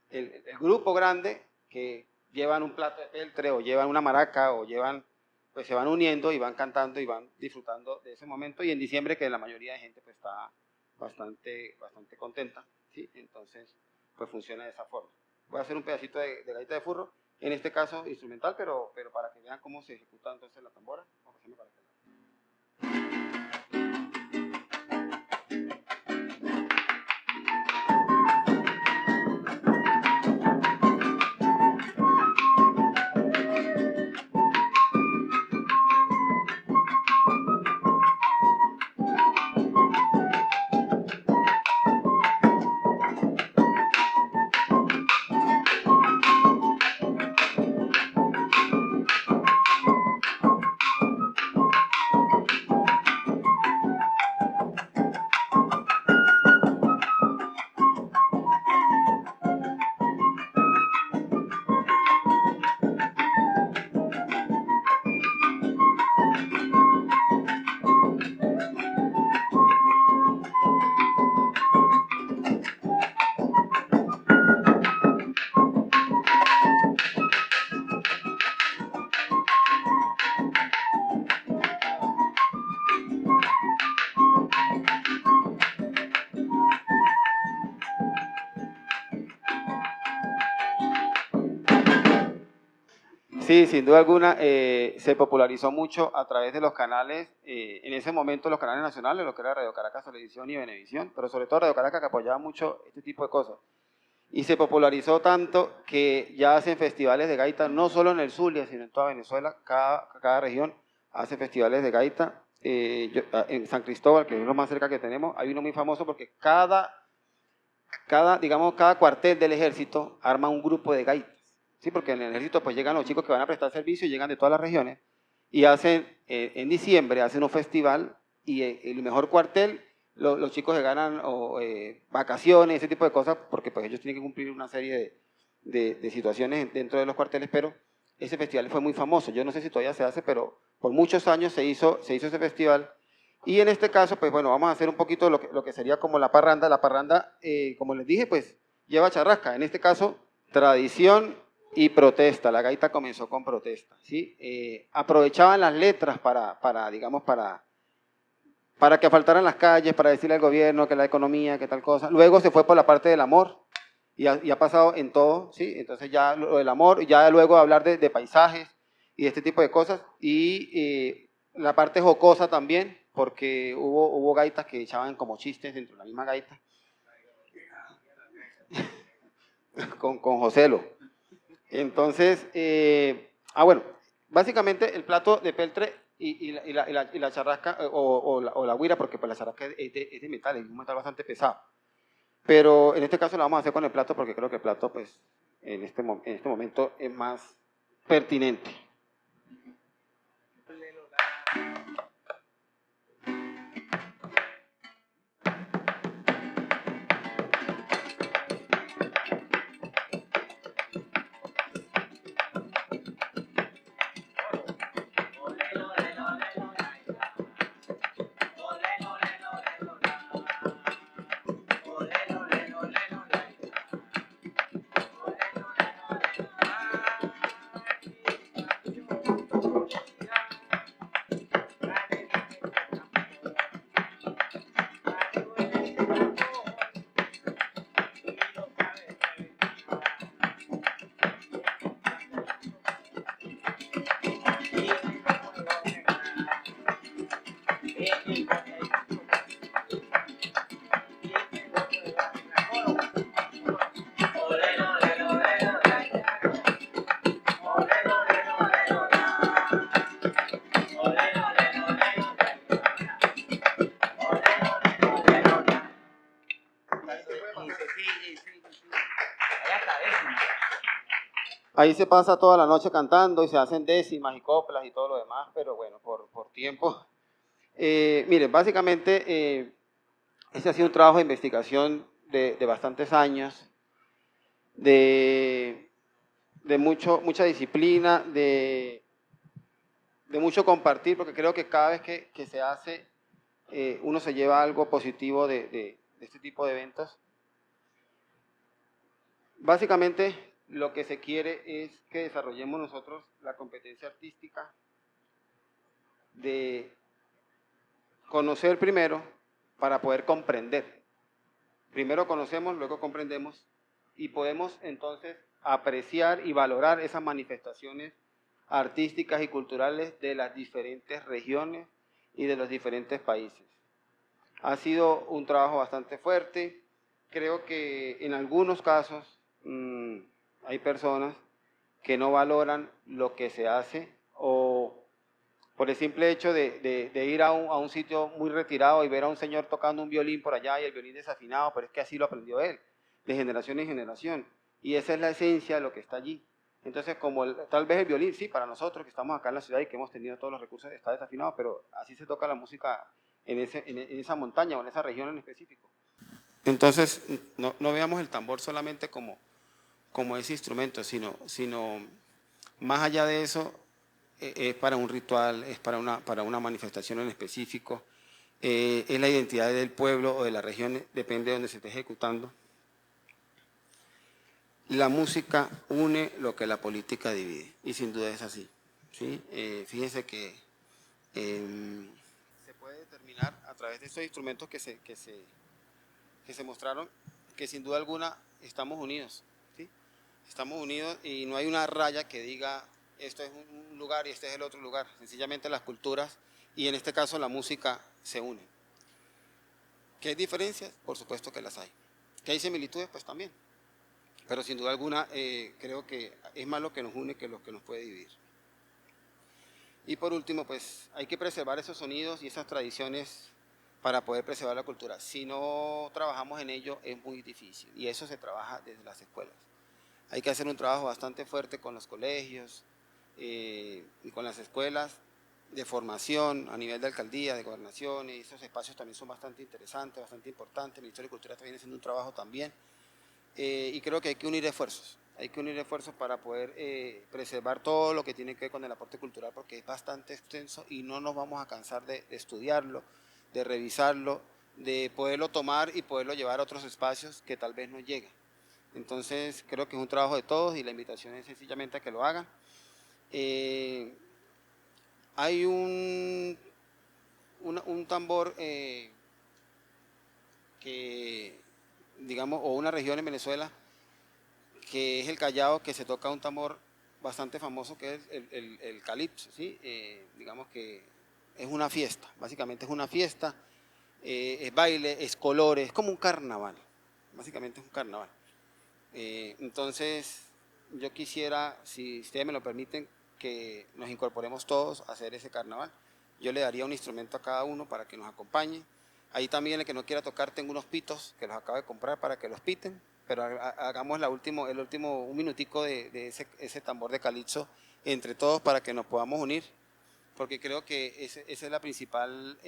el grupo grande que llevan un plato de peltre o llevan una maraca o llevan, pues se van uniendo y van cantando y van disfrutando de ese momento. Y en diciembre, que la mayoría de gente pues está bastante contenta, ¿sí? Entonces pues funciona de esa forma. Voy a hacer un pedacito de gaita de furro, en este caso instrumental, pero para que vean cómo se ejecuta entonces la tambora. Vamos a hacerlo para que sí, sin duda alguna, se popularizó mucho a través de los canales, en ese momento los canales nacionales, lo que era Radio Caracas, Televisión y Venevisión, pero sobre todo Radio Caracas, que apoyaba mucho este tipo de cosas. Y se popularizó tanto que ya hacen festivales de gaita, no solo en el Zulia, sino en toda Venezuela. Cada región hace festivales de gaita. En San Cristóbal, que es lo más cerca que tenemos, hay uno muy famoso porque cada cuartel del ejército arma un grupo de gaitas. Sí, porque en el ejército pues llegan los chicos que van a prestar servicio, llegan de todas las regiones y hacen, en diciembre hacen un festival y el mejor cuartel, los chicos se ganan vacaciones, ese tipo de cosas, porque pues ellos tienen que cumplir una serie de situaciones dentro de los cuarteles, pero ese festival fue muy famoso. Yo no sé si todavía se hace, pero por muchos años se hizo ese festival. Y en este caso, pues bueno, vamos a hacer un poquito lo que sería como la parranda. La parranda, como les dije, pues lleva charrasca. En este caso, tradición y protesta. La gaita comenzó con protesta, ¿sí? Aprovechaban las letras para que faltaran las calles, para decirle al gobierno que la economía, que tal cosa. Luego se fue por la parte del amor y ha pasado en todo, ¿sí? Entonces ya lo del amor, ya luego hablar de paisajes y este tipo de cosas. Y la parte jocosa también, porque hubo gaitas que echaban como chistes dentro de la misma gaita. con Joselo. Entonces, bueno, básicamente el plato de peltre y la charrasca o la güira, porque pues la charrasca es de metal, es un metal bastante pesado. Pero en este caso la vamos a hacer con el plato porque creo que el plato pues en este momento es más pertinente. Ahí se pasa toda la noche cantando y se hacen décimas y coplas y todo lo demás, pero bueno, por tiempo. Miren, básicamente este ha sido un trabajo de investigación de bastantes años, de mucha disciplina, de mucho compartir, porque creo que cada vez que se hace, uno se lleva algo positivo de este tipo de eventos. Básicamente, lo que se quiere es que desarrollemos nosotros la competencia artística de conocer primero para poder comprender. Primero conocemos, luego comprendemos y podemos entonces apreciar y valorar esas manifestaciones artísticas y culturales de las diferentes regiones y de los diferentes países. Ha sido un trabajo bastante fuerte. Creo que en algunos casos hay personas que no valoran lo que se hace o por el simple hecho de ir a un sitio muy retirado y ver a un señor tocando un violín por allá y el violín desafinado, pero es que así lo aprendió él, de generación en generación. Y esa es la esencia de lo que está allí. Entonces, tal vez el violín, sí, para nosotros que estamos acá en la ciudad y que hemos tenido todos los recursos, está desafinado, pero así se toca la música en esa montaña o en esa región en específico. Entonces, no veamos el tambor solamente como ese instrumento, sino más allá de eso, es para un ritual, es para una manifestación en específico, es la identidad del pueblo o de la región, depende de donde se esté ejecutando. La música une lo que la política divide, y sin duda es así, ¿sí? Fíjense que se puede determinar a través de estos instrumentos que se mostraron, que sin duda alguna estamos unidos, ¿sí? Estamos unidos y no hay una raya que diga esto es un lugar y este es el otro lugar. Sencillamente las culturas y en este caso la música se unen. ¿Que hay diferencias? Por supuesto que las hay. ¿Que hay similitudes? Pues también. Pero sin duda alguna creo que es más lo que nos une que lo que nos puede dividir. Y por último, pues hay que preservar esos sonidos y esas tradiciones para poder preservar la cultura. Si no trabajamos en ello es muy difícil y eso se trabaja desde las escuelas. Hay que hacer un trabajo bastante fuerte con los colegios y con las escuelas de formación a nivel de alcaldía, de gobernación, y esos espacios también son bastante interesantes, bastante importantes. El Ministerio de Cultura está haciendo un trabajo también y creo que hay que unir esfuerzos. Hay que unir esfuerzos para poder preservar todo lo que tiene que ver con el aporte cultural porque es bastante extenso y no nos vamos a cansar de estudiarlo, de revisarlo, de poderlo tomar y poderlo llevar a otros espacios que tal vez no lleguen. Entonces creo que es un trabajo de todos y la invitación es sencillamente a que lo hagan. Hay un tambor que, digamos, o una región en Venezuela que es el Callao, que se toca un tambor bastante famoso que es el calipso, ¿sí? Digamos que es una fiesta, básicamente es una fiesta, es baile, es colores, es como un carnaval, básicamente es un carnaval. Entonces yo quisiera, si ustedes me lo permiten, que nos incorporemos todos a hacer ese carnaval. Yo le daría un instrumento a cada uno para que nos acompañe. Ahí también el que no quiera tocar, tengo unos pitos que los acabo de comprar para que los piten, pero hagamos el último un minutico de ese tambor de calipso entre todos para que nos podamos unir, porque creo que esa es la principal,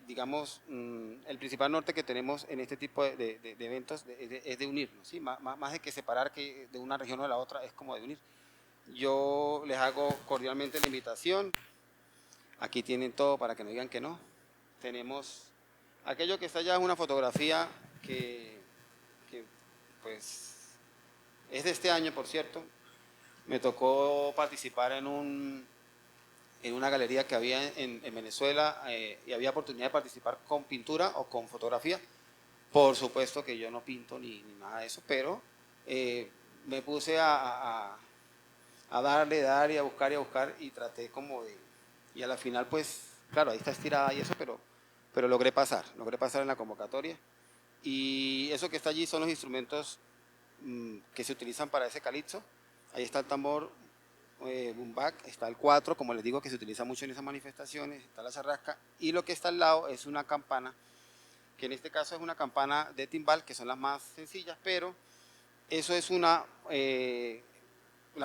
digamos, el principal norte que tenemos en este tipo de eventos es de unirnos, ¿sí? Más de que separar que de una región o de la otra, es como de unir. Yo les hago cordialmente la invitación, aquí tienen todo para que no digan que no. Tenemos aquello que está allá, es una fotografía que pues es de este año, por cierto. Me tocó participar en una galería que había en Venezuela y había oportunidad de participar con pintura o con fotografía. Por supuesto que yo no pinto ni nada de eso, pero me puse a dar y a buscar y traté como de... Y a la final pues, claro, ahí está estirada y eso, pero logré pasar en la convocatoria. Y eso que está allí son los instrumentos que se utilizan para ese calipso. Ahí está el tambor bumbak, está el 4, como les digo, que se utiliza mucho en esas manifestaciones, está la charrasca, y lo que está al lado es una campana, que en este caso es una campana de timbal, que son las más sencillas, pero eso es la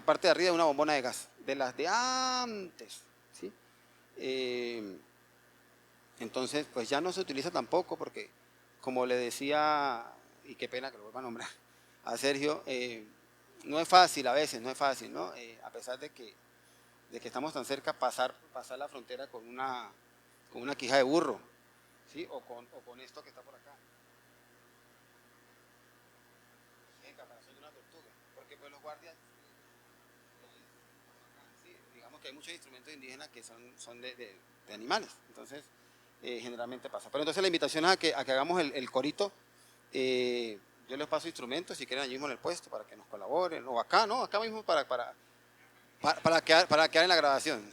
parte de arriba de una bombona de gas, de las de antes, ¿sí? Entonces, pues ya no se utiliza tampoco, porque como le decía, y qué pena que lo vuelva a nombrar, a Sergio, no es fácil a veces, no es fácil, ¿no? A pesar de que estamos tan cerca, pasar la frontera con una quija de burro, ¿sí? O con esto que está por acá. En caparazón de una tortuga, porque pues los guardias, sí, digamos que hay muchos instrumentos indígenas que son de animales, entonces generalmente pasa. Pero entonces la invitación es a que hagamos el corito. Yo les paso instrumentos si quieren allí mismo en el puesto para que nos colaboren, o acá, ¿no? Acá mismo para quedar en la grabación.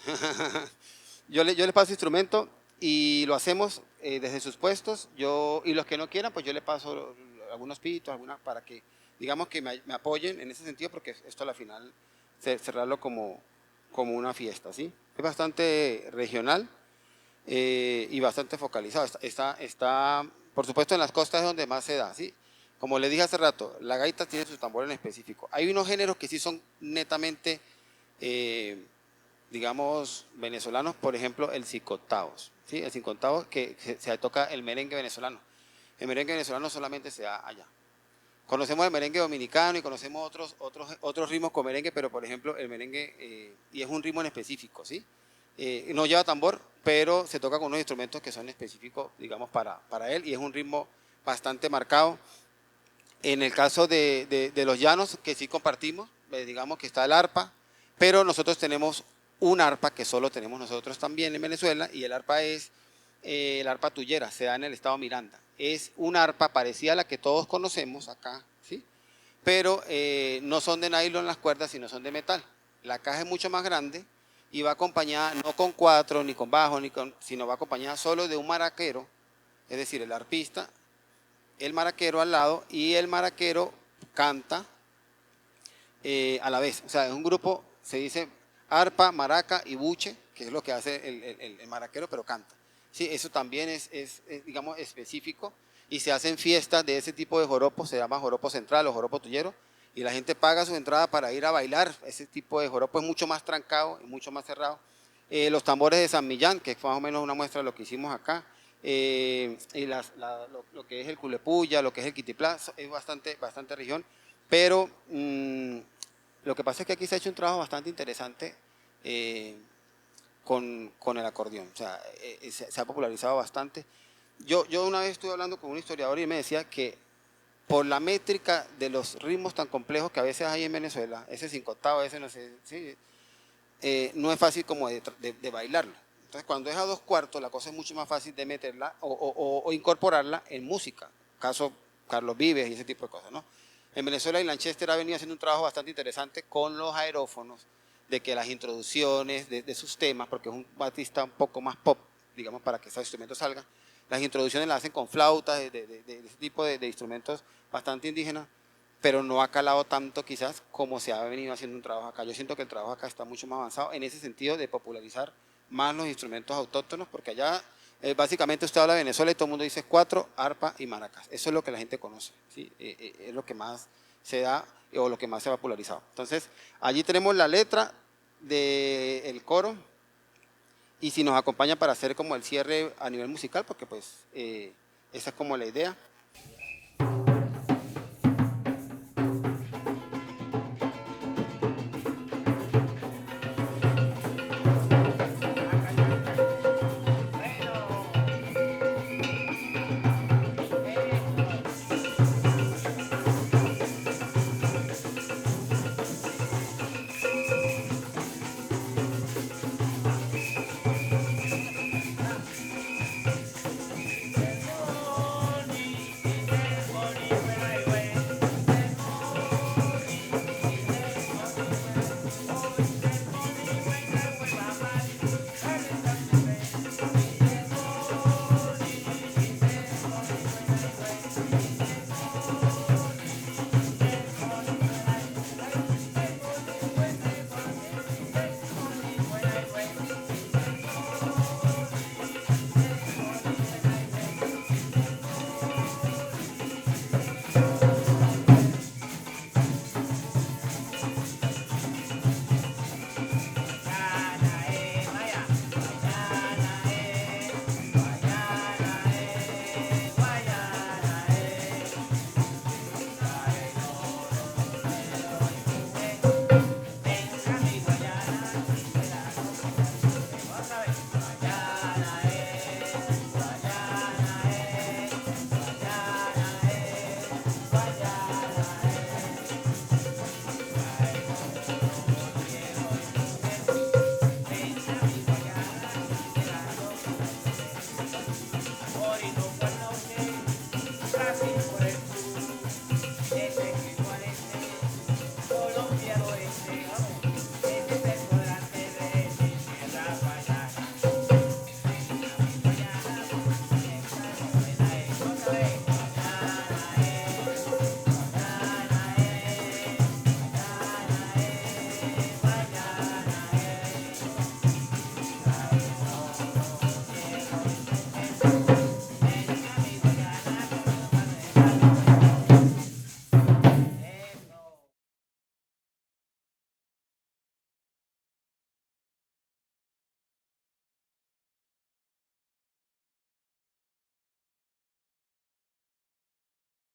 yo les paso instrumento y lo hacemos desde sus puestos. Y los que no quieran, pues yo les paso algunos pitos, para que, digamos, que me apoyen en ese sentido, porque esto a la final cerrarlo como una fiesta, ¿sí? Es bastante regional y bastante focalizado. Está, por supuesto, en las costas es donde más se da, ¿sí? Como le dije hace rato, la gaita tiene su tambor en específico. Hay unos géneros que sí son netamente, digamos, venezolanos, por ejemplo, el cincontavos, ¿sí? El cincontavos que se toca el merengue venezolano. El merengue venezolano solamente se da allá. Conocemos el merengue dominicano y conocemos otros ritmos con merengue, pero por ejemplo el merengue, y es un ritmo en específico, ¿sí? No lleva tambor, pero se toca con unos instrumentos que son específicos, digamos, para él, y es un ritmo bastante marcado. En el caso de los llanos, que sí compartimos, digamos que está el arpa, pero nosotros tenemos un arpa que solo tenemos nosotros también en Venezuela, y el arpa es el arpa tuyera, se da en el estado Miranda. Es un arpa parecida a la que todos conocemos acá, ¿sí? Pero no son de nylon las cuerdas, sino son de metal. La caja es mucho más grande y va acompañada no con cuatro, ni con bajo, sino va acompañada solo de un maraquero, es decir, el arpista, el maraquero al lado, y el maraquero canta a la vez. O sea, es un grupo, se dice arpa, maraca y buche, que es lo que hace el maraquero, pero canta. Sí, eso también es, digamos, específico, y se hacen fiestas de ese tipo de joropo, se llama joropo central o joropo tuyero, y la gente paga su entrada para ir a bailar. Ese tipo de joropo es mucho más trancado y mucho más cerrado. Los tambores de San Millán, que es más o menos una muestra de lo que hicimos acá, y lo que es el culepuya, lo que es el quitiplá, es bastante región, pero lo que pasa es que aquí se ha hecho un trabajo bastante interesante con el acordeón. O sea, se ha popularizado bastante. Yo una vez estuve hablando con un historiador y me decía que por la métrica de los ritmos tan complejos que a veces hay en Venezuela, ese cincotado, ese no sé, sí, no es fácil como de bailarlo. Entonces, cuando es a dos cuartos, la cosa es mucho más fácil de meterla o incorporarla en música. Caso Carlos Vives y ese tipo de cosas, ¿no? En Venezuela, y Lanchester ha venido haciendo un trabajo bastante interesante con los aerófonos, de que las introducciones de sus temas, porque es un artista un poco más pop, digamos, para que esos instrumentos salgan, las introducciones las hacen con flautas, de ese tipo de instrumentos bastante indígenas, pero no ha calado tanto quizás como se ha venido haciendo un trabajo acá. Yo siento que el trabajo acá está mucho más avanzado en ese sentido de popularizar más los instrumentos autóctonos, porque allá básicamente usted habla de Venezuela y todo el mundo dice cuatro, arpa y maracas. Eso es lo que la gente conoce, ¿sí? Es lo que más se da o lo que más se ha popularizado. Entonces, allí tenemos la letra del coro y si nos acompaña para hacer como el cierre a nivel musical, porque pues esa es como la idea.